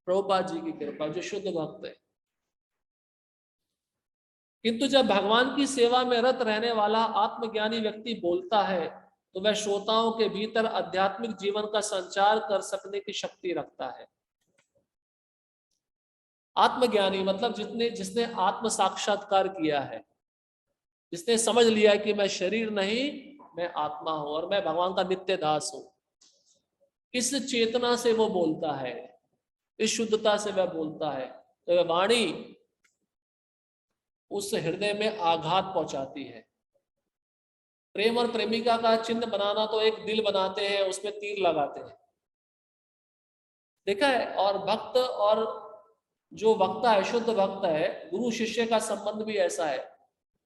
प्रभुपाद जी की कृपा, जो शुद्ध भक्त है। किंतु जब भगवान की सेवा में रत रहने वाला आत्मज्ञानी व्यक्ति बोलता है तो वह श्रोताओं के भीतर आध्यात्मिक जीवन का संचार कर सकने की शक्ति रखता है। आत्मज्ञानी मतलब जिसने आत्म साक्षात्कार किया है, जिसने समझ लिया है कि मैं शरीर नहीं, मैं आत्मा हूं और मैं भगवान का नित्य दास हूं। इस चेतना से वो बोलता है, इस शुद्धता से वह बोलता है, तो वह वाणी उस हृदय में आघात पहुंचाती है। प्रेम और प्रेमिका का चिन्ह बनाना तो एक दिल बनाते हैं, उसमें तीर लगाते हैं, देखा है। और भक्त और जो वक्ता है, शुद्ध भक्त है, गुरु शिष्य का संबंध भी ऐसा है।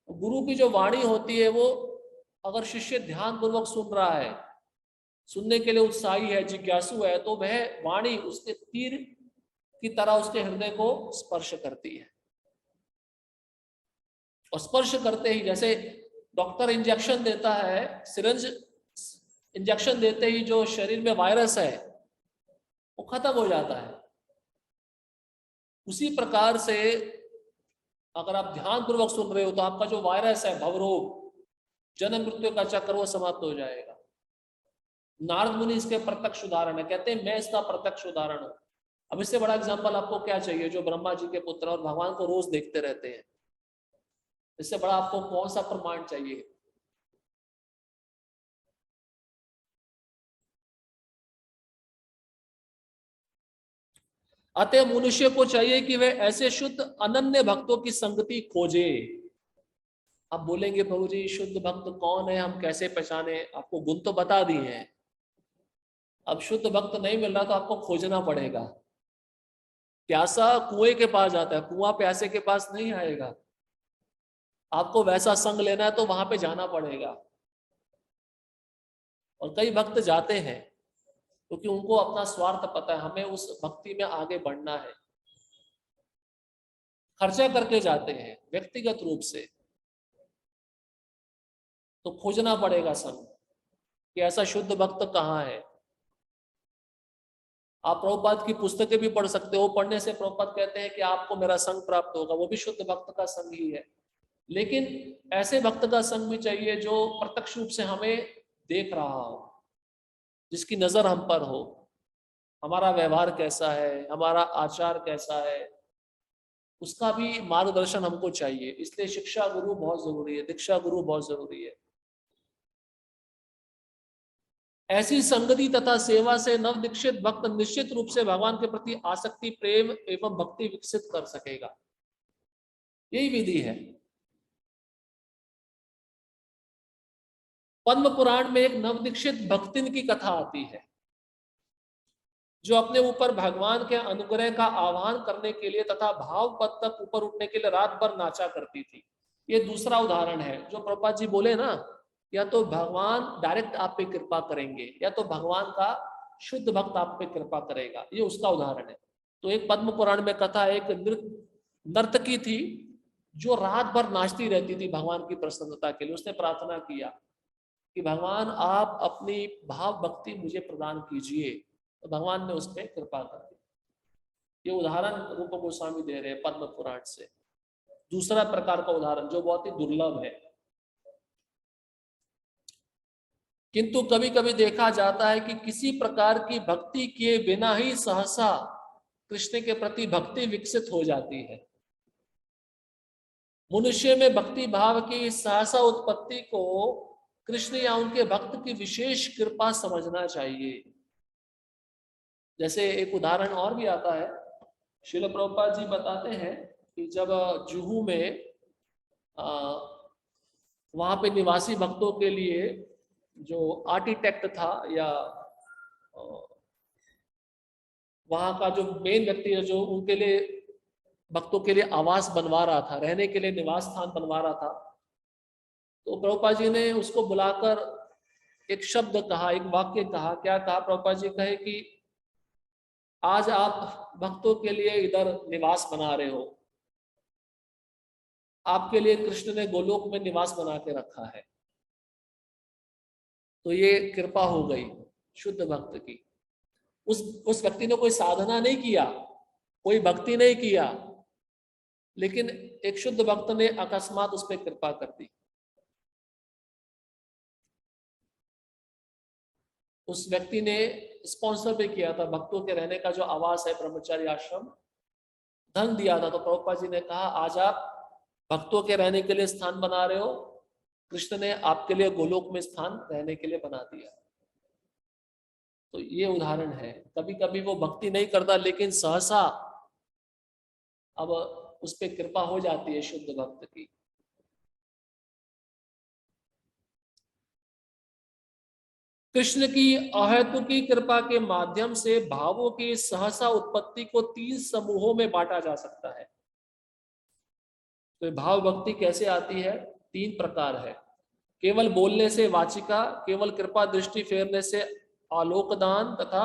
गुरु की जो वाणी होती है वो, अगर शिष्य ध्यान पूर्वक सुन रहा है, सुनने के लिए उत्साही है, जिज्ञासु है, तो वह वाणी उसके तीर की तरह उसके हृदय को स्पर्श करती है। और स्पर्श करते ही, जैसे डॉक्टर इंजेक्शन देता है, सिरिंज इंजेक्शन देते ही जो शरीर में वायरस है वो खत्म हो जाता है। उसी प्रकार से अगर आप ध्यान पूर्वक सुन रहे हो तो आपका जो वायरस है, भवरोग, जन्म मृत्यु का चक्र, वो समाप्त हो जाएगा। नारद मुनि इसके प्रत्यक्ष उदाहरण है, कहते हैं मैं इसका प्रत्यक्ष उदाहरण हूं। अब इससे बड़ा एग्जाम्पल आपको क्या चाहिए, जो ब्रह्मा जी के पुत्र और भगवान को रोज देखते रहते हैं, इससे बड़ा आपको कौन सा प्रमाण चाहिए? अतः मनुष्य को चाहिए कि वह ऐसे शुद्ध अनन्य भक्तों की संगति खोजे। आप बोलेंगे प्रभु जी शुद्ध भक्त कौन है, हम कैसे पहचाने? आपको गुण तो बता दिए हैं। अब शुद्ध भक्त नहीं मिल रहा तो आपको खोजना पड़ेगा। प्यासा कुएं के पास जाता है, कुआं प्यासे के पास नहीं आएगा। आपको वैसा संग लेना है तो वहां पे जाना पड़ेगा। और कई भक्त जाते हैं क्योंकि उनको अपना स्वार्थ पता है, हमें उस भक्ति में आगे बढ़ना है, खर्चा करके जाते हैं व्यक्तिगत रूप से। तो खोजना पड़ेगा संग कि ऐसा शुद्ध भक्त कहाँ है। आप प्रभुपाद की पुस्तकें भी पढ़ सकते हो, पढ़ने से प्रभुपाद कहते हैं कि आपको मेरा संग प्राप्त होगा, वो भी शुद्ध भक्त का संग ही है। लेकिन ऐसे भक्त का संग भी चाहिए जो प्रत्यक्ष रूप से हमें देख रहा हो, जिसकी नजर हम पर हो, हमारा व्यवहार कैसा है, हमारा आचार कैसा है, उसका भी मार्गदर्शन हमको चाहिए। इसलिए शिक्षा गुरु बहुत जरूरी है, दीक्षा गुरु बहुत जरूरी है। ऐसी संगति तथा सेवा से नव दीक्षित भक्त निश्चित रूप से भगवान के प्रति आसक्ति, प्रेम एवं भक्ति विकसित कर सकेगा। यही विधि है। पद्म पुराण में एक नवदीक्षित भक्तिन की कथा आती है जो अपने ऊपर भगवान के अनुग्रह का आह्वान करने के लिए तथा भाव पद तक ऊपर उठने के लिए रात भर नाचा करती थी। ये दूसरा उदाहरण है जो प्रभुपाद जी बोले ना, या तो भगवान डायरेक्ट आप पे कृपा करेंगे या तो भगवान का शुद्ध भक्त आप पे कृपा करेगा, ये उसका उदाहरण है। तो एक पद्म पुराण में कथा, एक नर्तकी थी जो रात भर नाचती रहती थी भगवान की प्रसन्नता के लिए। उसने प्रार्थना किया कि भगवान आप अपनी भाव भक्ति मुझे प्रदान कीजिए, तो भगवान ने उस पर कृपा कर दी। ये उदाहरण रूप गोस्वामी दे रहे हैं पद्म पुराण से, दूसरा प्रकार का उदाहरण जो बहुत ही दुर्लभ है। किंतु कभी कभी देखा जाता है कि किसी प्रकार की भक्ति किए बिना ही सहसा कृष्ण के प्रति भक्ति विकसित हो जाती है। मनुष्य में भक्ति भाव की सहसा उत्पत्ति को कृष्ण या उनके भक्त की विशेष कृपा समझना चाहिए। जैसे एक उदाहरण और भी आता है, श्रील प्रभुपाद जी बताते हैं कि जब जुहू में वहां पे निवासी भक्तों के लिए जो आर्किटेक्ट था या वहां का जो मेन व्यक्ति है जो उनके लिए भक्तों के लिए आवास बनवा रहा था, रहने के लिए निवास स्थान बनवा रहा था। तो प्रभुपाद जी ने उसको बुलाकर एक शब्द कहा, एक वाक्य कहा। क्या कहा? प्रभुपाद जी कहे कि आज आप भक्तों के लिए इधर निवास बना रहे हो, आपके लिए कृष्ण ने गोलोक में निवास बना के रखा है। तो ये कृपा हो गई शुद्ध भक्त की। उस व्यक्ति ने कोई साधना नहीं किया, कोई भक्ति नहीं किया, लेकिन एक शुद्ध भक्त ने अकस्मात उस पर कृपा कर दी। उस व्यक्ति ने स्पॉन्सर भी किया था भक्तों के रहने का जो आवास है, ब्रह्मचारी आश्रम, धन दिया था। तो प्रभुपाद जी ने कहा आज आप भक्तों के रहने के लिए स्थान बना रहे हो, कृष्ण ने आपके लिए गोलोक में स्थान रहने के लिए बना दिया। तो ये उदाहरण है। कभी कभी वो भक्ति नहीं करता, लेकिन सहसा अब उस पर कृपा हो जाती है शुद्ध भक्त की। कृष्ण की अहेतुकी कृपा के माध्यम से भावों की सहसा उत्पत्ति को 3 समूहों में बांटा जा सकता है। तो भाव भक्ति कैसे आती है? 3 प्रकार है। केवल बोलने से वाचिका, केवल कृपा दृष्टि फेरने से आलोकदान, तथा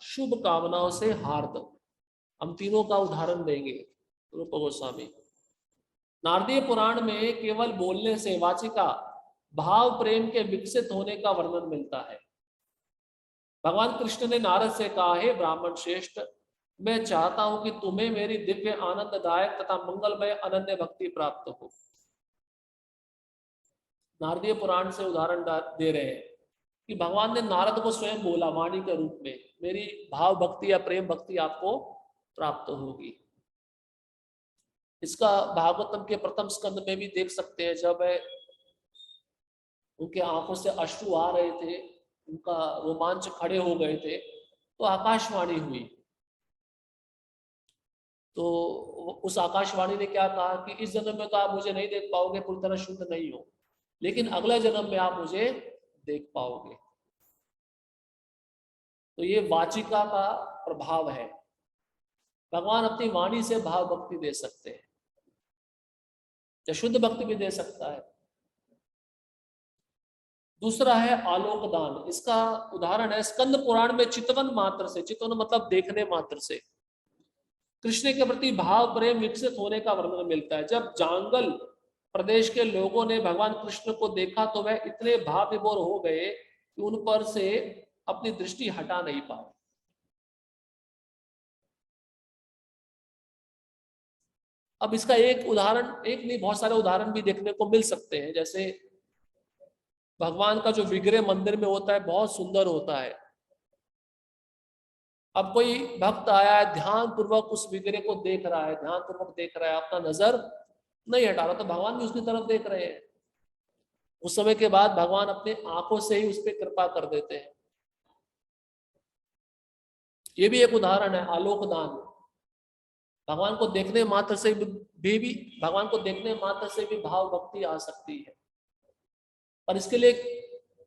शुभ कामनाओं से हार्द। हम तीनों का उदाहरण देंगे। रूप गोस्वामी नारदीय पुराण में केवल बोलने से वाचिका भाव प्रेम के विकसित होने का वर्णन मिलता है। भगवान कृष्ण ने नारद से कहा, हे ब्राह्मण श्रेष्ठ, मैं चाहता हूं कि तुम्हें मेरी दिव्य आनंददायक तथा मंगलमय अनन्य भक्ति प्राप्त हो। नारदीय पुराण से उदाहरण दे रहे हैं कि भगवान ने नारद को स्वयं बोला वाणी के रूप में, मेरी भाव भक्ति या प्रेम भक्ति आपको प्राप्त होगी। इसका भागवतम के प्रथम स्कंद में भी देख सकते हैं। जब उनके आंखों से अश्रु आ रहे थे, उनका रोमांच खड़े हो गए थे, तो आकाशवाणी हुई। तो उस आकाशवाणी ने क्या कहा कि इस जन्म में तो आप मुझे नहीं देख पाओगे, पूरी तरह शुद्ध नहीं हो, लेकिन अगले जन्म में आप मुझे देख पाओगे। तो ये वाचिका का प्रभाव है। भगवान अपनी वाणी से भाव भक्ति दे सकते हैं, या शुद्ध भक्ति भी दे सकता है। दूसरा है आलोकदान। इसका उदाहरण है स्कंद पुराण में चितवन मात्र से, चितवन मतलब देखने मात्र से, कृष्ण के प्रति भाव प्रेम विकसित होने का वर्णन मिलता है। जब जांगल प्रदेश के लोगों ने भगवान कृष्ण को देखा तो वह इतने भाव विभोर हो गए कि उन पर से अपनी दृष्टि हटा नहीं पाए। अब इसका एक उदाहरण, एक नहीं बहुत सारे उदाहरण भी देखने को मिल सकते हैं। जैसे भगवान का जो विग्रह मंदिर में होता है बहुत सुंदर होता है। अब कोई भक्त आया है, ध्यान पूर्वक उस विग्रह को देख रहा है, ध्यान पूर्वक देख रहा है, अपना नजर नहीं हटा रहा, तो भगवान भी उसकी तरफ देख रहे हैं। उस समय के बाद भगवान अपने आंखों से ही उस पर कृपा कर देते हैं। ये भी एक उदाहरण है आलोकदान। भगवान को देखने मात्र से भी भगवान को देखने मात्र से भी भाव भक्ति आ सकती है, पर इसके लिए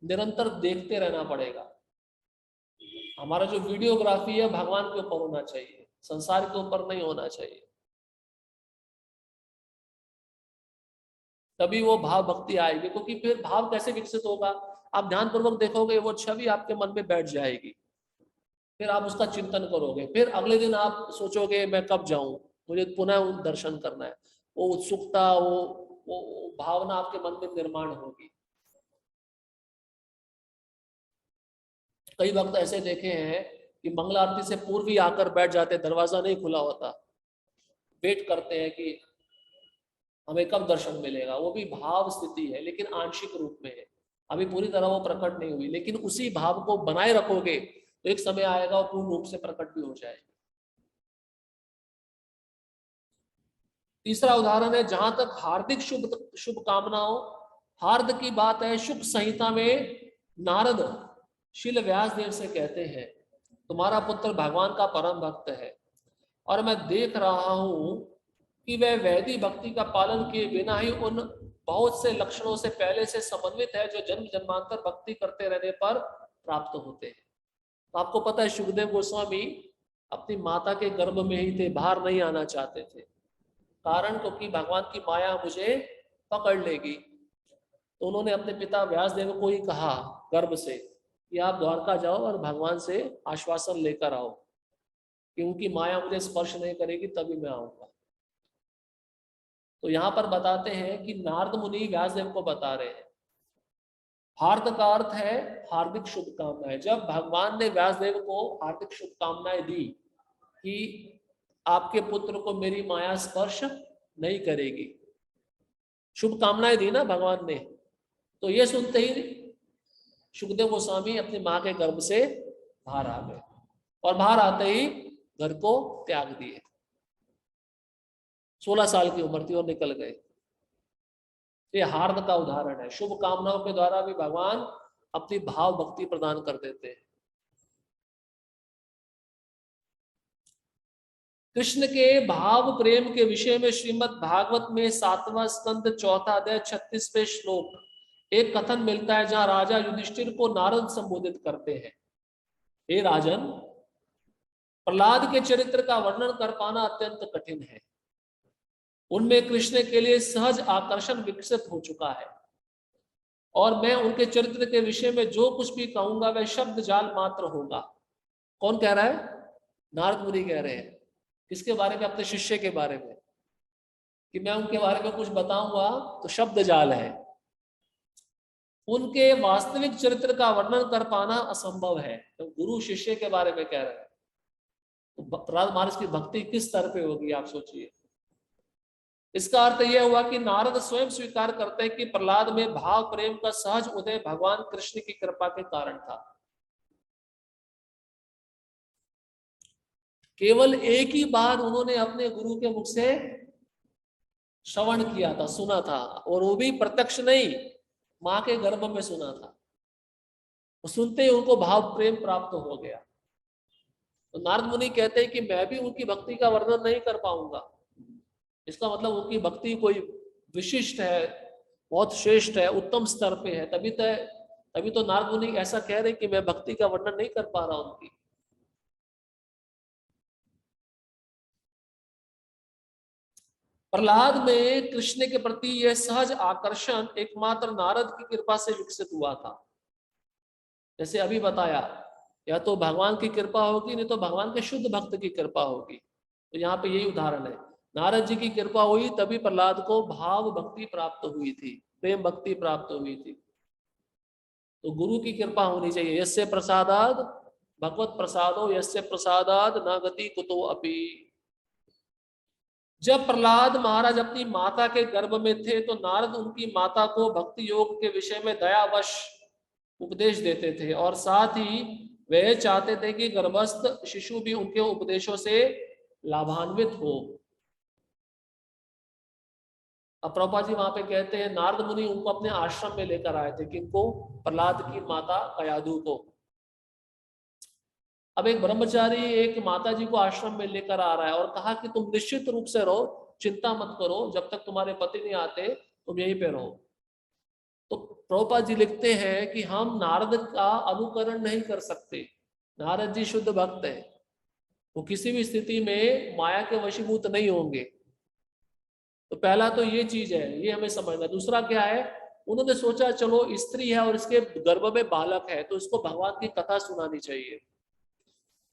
निरंतर देखते रहना पड़ेगा। हमारा जो वीडियोग्राफी है भगवान के ऊपर होना चाहिए, संसार के ऊपर नहीं होना चाहिए, तभी वो भाव भक्ति आएगी। क्योंकि फिर भाव कैसे विकसित होगा? आप ध्यान पूर्वक देखोगे, वो छवि आपके मन में बैठ जाएगी, फिर आप उसका चिंतन करोगे, फिर अगले दिन आप सोचोगे मैं कब जाऊं, मुझे पुनः दर्शन करना है। वो उत्सुकता, वो भावना आपके मन में निर्माण होगी। कई वक्त ऐसे देखे हैं कि मंगल आरती से पूर्व ही आकर बैठ जाते, दरवाजा नहीं खुला होता, वेट करते हैं कि हमें कब दर्शन मिलेगा। वो भी भाव स्थिति है, लेकिन आंशिक रूप में है, अभी पूरी तरह वो प्रकट नहीं हुई। लेकिन उसी भाव को बनाए रखोगे तो एक समय आएगा वो पूर्ण रूप से प्रकट भी हो जाएगी। तीसरा उदाहरण है, जहां तक हार्दिक शुभ कामनाओं, हार्द की बात है, शुभ संहिता में नारद शील व्यास देव से कहते हैं, तुम्हारा पुत्र भगवान का परम भक्त है, और मैं देख रहा हूं कि वह वैदिक भक्ति का पालन किए बिना ही उन बहुत से लक्षणों से पहले से समन्वित है जो जन्म जन्मांतर भक्ति करते रहने पर प्राप्त होते हैं। तो आपको पता है सुखदेव गोस्वामी अपनी माता के गर्भ में ही थे, बाहर नहीं आना चाहते थे, कारण क्योंकि भगवान की माया मुझे पकड़ लेगी। तो उन्होंने अपने पिता व्यासदेव को ही कहा गर्भ से कि आप द्वारका जाओ और भगवान से आश्वासन लेकर आओ कि उनकी माया मुझे स्पर्श नहीं करेगी, तभी मैं आऊंगा। तो यहाँ पर बताते हैं कि नारद मुनि व्यासदेव को बता रहे हैं। हार्द का अर्थ है हार्दिक शुभकामनाएं। जब भगवान ने व्यासदेव को हार्दिक शुभकामनाएं दी कि आपके पुत्र को मेरी माया स्पर्श नहीं करेगी, शुभकामनाएं दी ना भगवान ने, तो ये सुनते ही सुखदेव गोस्वामी अपनी माँ के गर्भ से बाहर आ गए और बाहर आते ही घर को त्याग दिए। 16 साल की उम्र थी और निकल गए। ये हार्द का उदाहरण है। शुभ कामनाओं के द्वारा भी भगवान अपनी भाव भक्ति प्रदान कर देते हैं। कृष्ण के भाव प्रेम के विषय में श्रीमद् भागवत में 7वां स्कंद 4था अध्याय 36वें श्लोक एक कथन मिलता है, जहां राजा युधिष्ठिर को नारद संबोधित करते हैं। हे राजन, प्रहलाद के चरित्र का वर्णन कर पाना अत्यंत कठिन है। उनमें कृष्ण के लिए सहज आकर्षण विकसित हो चुका है और मैं उनके चरित्र के विषय में जो कुछ भी कहूंगा वह शब्द जाल मात्र होगा। कौन कह रहा है? नारद मुनि कह रहे हैं। किसके बारे में? अपने शिष्य के बारे में, कि मैं उनके बारे में कुछ बताऊंगा तो शब्द जाल है। उनके वास्तविक चरित्र का वर्णन कर पाना असंभव है। तो गुरु शिष्य के बारे में कह रहे हैं, तो प्रहलाद महाराज की भक्ति किस स्तर पे होगी आप सोचिए। इसका अर्थ यह हुआ कि नारद स्वयं स्वीकार करते हैं कि प्रहलाद में भाव प्रेम का सहज उदय भगवान कृष्ण की कृपा के कारण था। केवल एक ही बार उन्होंने अपने गुरु के मुख से श्रवण किया था, सुना था, और वो भी प्रत्यक्ष नहीं, मां के गर्भ में सुना था। वो सुनते ही उनको भाव प्रेम प्राप्त हो गया। तो नारद मुनि कहते हैं कि मैं भी उनकी भक्ति का वर्णन नहीं कर पाऊंगा। इसका मतलब उनकी भक्ति कोई विशिष्ट है, बहुत श्रेष्ठ है, उत्तम स्तर पे है, तभी तो नारद मुनि ऐसा कह रहे कि मैं भक्ति का वर्णन नहीं कर पा रहा उनकी। प्रहलाद में कृष्ण के प्रति यह सहज आकर्षण एकमात्र नारद की कृपा से विकसित हुआ था। जैसे अभी बताया, या तो भगवान की कृपा होगी, नहीं तो भगवान के शुद्ध भक्त की कृपा होगी। तो यहाँ पे यही उदाहरण है, नारद जी की कृपा हुई तभी प्रहलाद को भाव भक्ति प्राप्त हुई थी, प्रेम भक्ति प्राप्त हुई थी। तो गुरु की कृपा होनी चाहिए। यस्य प्रसादाद भगवत प्रसादो यस्य प्रसादाद न गति कुतो अपि। जब प्रहलाद महाराज अपनी माता के गर्भ में थे तो नारद उनकी माता को भक्ति योग के विषय में दयावश उपदेश देते थे और साथ ही वे चाहते थे कि गर्भस्थ शिशु भी उनके उपदेशों से लाभान्वित हो। अब प्रभुपाद जी वहां पे कहते हैं नारद मुनि उनको अपने आश्रम में लेकर आए थे। किनको? प्रहलाद की माता कयाधु को। अब एक ब्रह्मचारी एक माता जी को आश्रम में लेकर आ रहा है और कहा कि तुम निश्चित रूप से रहो, चिंता मत करो, जब तक तुम्हारे पति नहीं आते तुम यहीं पे रहो। तो प्रभुपाद जी लिखते हैं कि हम नारद का अनुकरण नहीं कर सकते। नारद जी शुद्ध भक्त है, वो किसी भी स्थिति में माया के वशीभूत नहीं होंगे। तो पहला तो ये चीज है, ये हमें समझना। दूसरा क्या है, उन्होंने सोचा चलो स्त्री है और इसके गर्भ में बालक है तो इसको भगवान की कथा सुनानी चाहिए।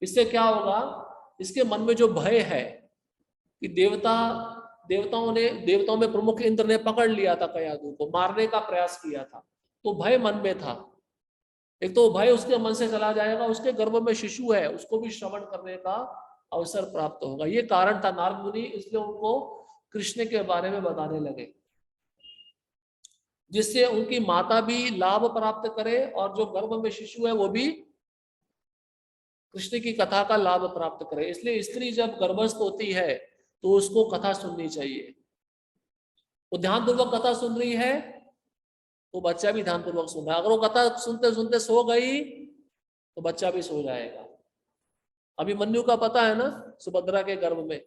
इससे क्या होगा, इसके मन में जो भय है कि देवताओं में प्रमुख इंद्र ने पकड़ लिया था कयाधु को, मारने का प्रयास किया था, तो भय मन में था। एक तो भय उसके मन से चला जाएगा, उसके गर्भ में शिशु है, उसको भी श्रवण करने का अवसर प्राप्त होगा। ये कारण था नारद मुनि इसलिए उनको कृष्ण के बारे में बताने लगे, जिससे उनकी माता भी लाभ प्राप्त करे और जो गर्भ में शिशु है वो भी कृष्ण की कथा का लाभ प्राप्त करे। इसलिए स्त्री जब गर्भस्थ होती है तो उसको कथा सुननी चाहिए। वो ध्यानपूर्वक कथा सुन रही है तो बच्चा भी ध्यानपूर्वक सुन रहा है। अगर वो कथा सुनते सुनते सो गई तो बच्चा भी सो जाएगा। अभिमन्यु का पता है ना, सुभद्रा के गर्भ में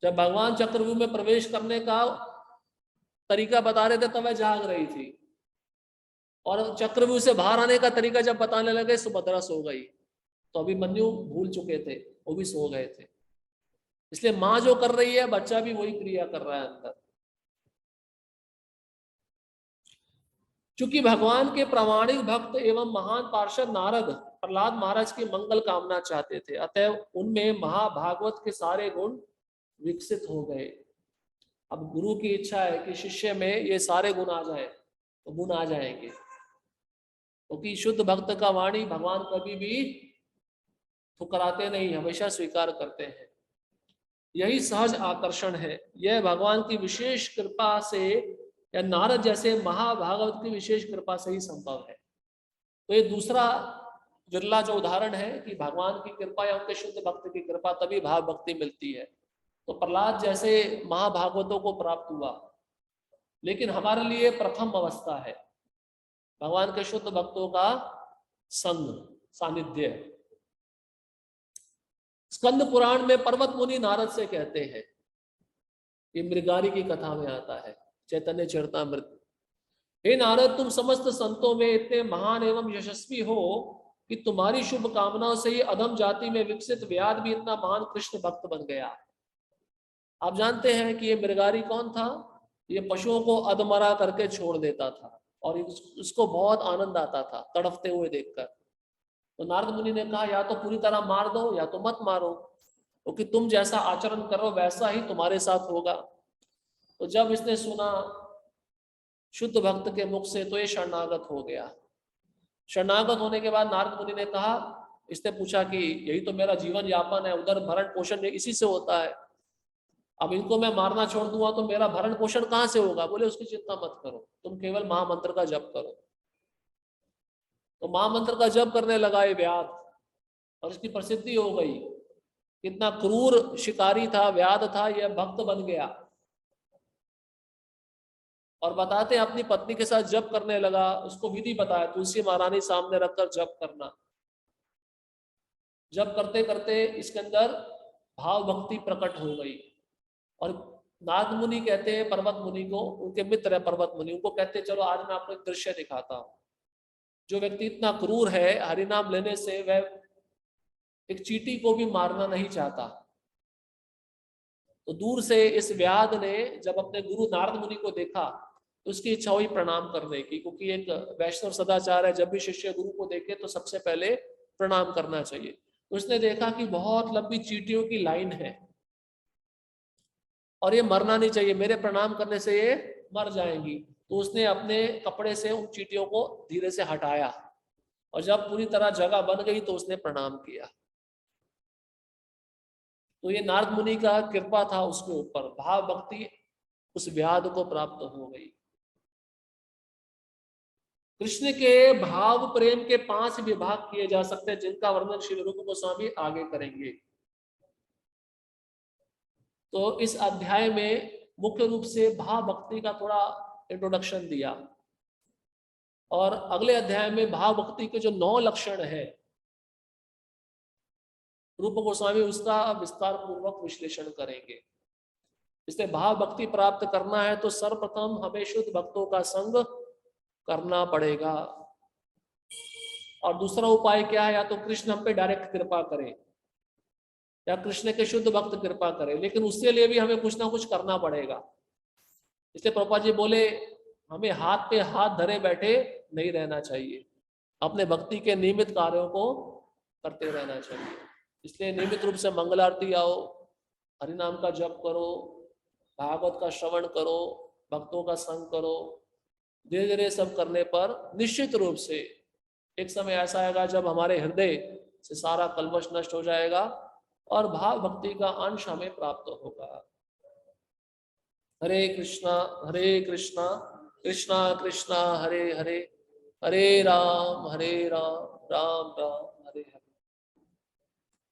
जब भगवान चक्रव्यूह में प्रवेश करने का तरीका बता रहे थे तब वह जाग रही थी, और चक्रव्यूह से बाहर आने का तरीका जब बताने लगे सुभद्रा सो गई। तो अभिमन्यु भूल चुके थे, वो भी सो गए थे। इसलिए माँ जो कर रही है बच्चा भी वही क्रिया कर रहा है अंदर। चूंकि भगवान के प्रामाणिक भक्त एवं महान पार्षद नारद प्रहलाद महाराज की मंगल कामना चाहते थे, अतः उनमें महाभागवत के सारे गुण विकसित हो गए। अब गुरु की इच्छा है कि शिष्य में ये सारे गुण आ जाए, तो गुण आ जाएंगे, क्योंकि शुद्ध भक्त का वाणी भगवान कभी भी ठुकराते नहीं, हमेशा स्वीकार करते हैं। यही सहज आकर्षण है। यह भगवान की विशेष कृपा से या नारद जैसे महाभागवत की विशेष कृपा से ही संभव है। तो ये दूसरा विरला जो उदाहरण है कि भगवान की कृपा या उनके शुद्ध भक्त की कृपा, तभी भाव भक्ति मिलती है। तो प्रहलाद जैसे महाभागवतों को प्राप्त हुआ, लेकिन हमारे लिए प्रथम अवस्था है भगवान के शुद्ध भक्तों का संग, सानिध्य। स्कंद पुराण में पर्वत मुनि नारद से कहते हैं, ये मृगारी की कथा में आता है, चैतन्य चरितामृत। हे नारद, तुम समस्त संतों में इतने महान एवं यशस्वी हो कि तुम्हारी शुभ कामनाओं से ही अधम जाति में विकसित व्याध भी इतना महान कृष्ण भक्त बन गया। आप जानते हैं कि ये मृगारी कौन था? ये पशुओं को अधमरा करके छोड़ देता था और उसको बहुत आनंद आता था तड़फते हुए देखकर। तो नारद मुनि ने कहा, या तो पूरी तरह मार दो या तो मत मारो, क्योंकि तुम जैसा आचरण करो वैसा ही तुम्हारे साथ होगा। तो जब इसने सुना शुद्ध भक्त के मुख से, तो ये शरणागत हो गया। शरणागत होने के बाद नारद मुनि ने कहा, इसने पूछा कि यही तो मेरा जीवन यापन है, उधर भरण पोषण इसी से होता है, अब इनको मैं मारना छोड़ दूंगा तो मेरा भरण पोषण कहाँ से होगा? बोले उसकी चिंता मत करो, तुम केवल महामंत्र का जप करो। तो महामंत्र का जप करने लगा ये व्याध, और इसकी प्रसिद्धि हो गई। कितना क्रूर शिकारी था, व्याध था, यह भक्त बन गया। और बताते अपनी पत्नी के साथ जप करने लगा, उसको विधि बताया, तुलसी महारानी सामने रखकर जप करना। जप करते करते इसके अंदर भाव भक्ति प्रकट हो गई। और नारद मुनि कहते हैं पर्वत मुनि को, उनके मित्र है पर्वत मुनि, उनको कहते चलो आज मैं आपको एक दृश्य दिखाता हूं। जो व्यक्ति इतना क्रूर है, हरिनाम लेने से वह एक चींटी को भी मारना नहीं चाहता। तो दूर से इस व्याध ने जब अपने गुरु नारद मुनि को देखा, तो उसकी इच्छा हुई प्रणाम करने की, क्योंकि एक वैष्णव सदाचार है, जब भी शिष्य गुरु को देखे तो सबसे पहले प्रणाम करना चाहिए। तो उसने देखा कि बहुत लंबी चींटियों की लाइन है और ये मरना नहीं चाहिए, मेरे प्रणाम करने से ये मर जाएंगी। तो उसने अपने कपड़े से उन चींटियों को धीरे से हटाया, और जब पूरी तरह जगह बन गई तो उसने प्रणाम किया। तो ये नारद मुनि का कृपा था उसके ऊपर, भाव भक्ति उस व्याध को प्राप्त हो गई। कृष्ण के भाव प्रेम के 5 विभाग किए जा सकते हैं, जिनका वर्णन श्री रूप गोस्वामी आगे करेंगे। तो इस अध्याय में मुख्य रूप से भाव भक्ति का थोड़ा इंट्रोडक्शन दिया, और अगले अध्याय में भाव भक्ति के जो 9 लक्षण है रूप गोस्वामी उसका विस्तार पूर्वक विश्लेषण करेंगे। इसलिए भाव भक्ति प्राप्त करना है तो सर्वप्रथम हमें शुद्ध भक्तों का संग करना पड़ेगा। और दूसरा उपाय क्या है? या तो कृष्ण हम पे डायरेक्ट कृपा करें या कृष्ण के शुद्ध भक्त कृपा करें, लेकिन उसके लिए भी हमें कुछ ना कुछ करना पड़ेगा। इसलिए प्रभुपाद जी बोले हमें हाथ पे हाथ धरे बैठे नहीं रहना चाहिए, अपने भक्ति के नियमित कार्यों को करते रहना चाहिए। इसलिए नियमित रूप से मंगल आरती आओ, हरिनाम का जप करो, भागवत का श्रवण करो, भक्तों का संग करो। धीरे धीरे सब करने पर निश्चित रूप से एक समय ऐसा आएगा जब हमारे हृदय से सारा कल्मश नष्ट हो जाएगा और भाव भक्ति का अंश हमें प्राप्त होगा। हरे कृष्णा कृष्णा कृष्णा हरे हरे, हरे राम राम राम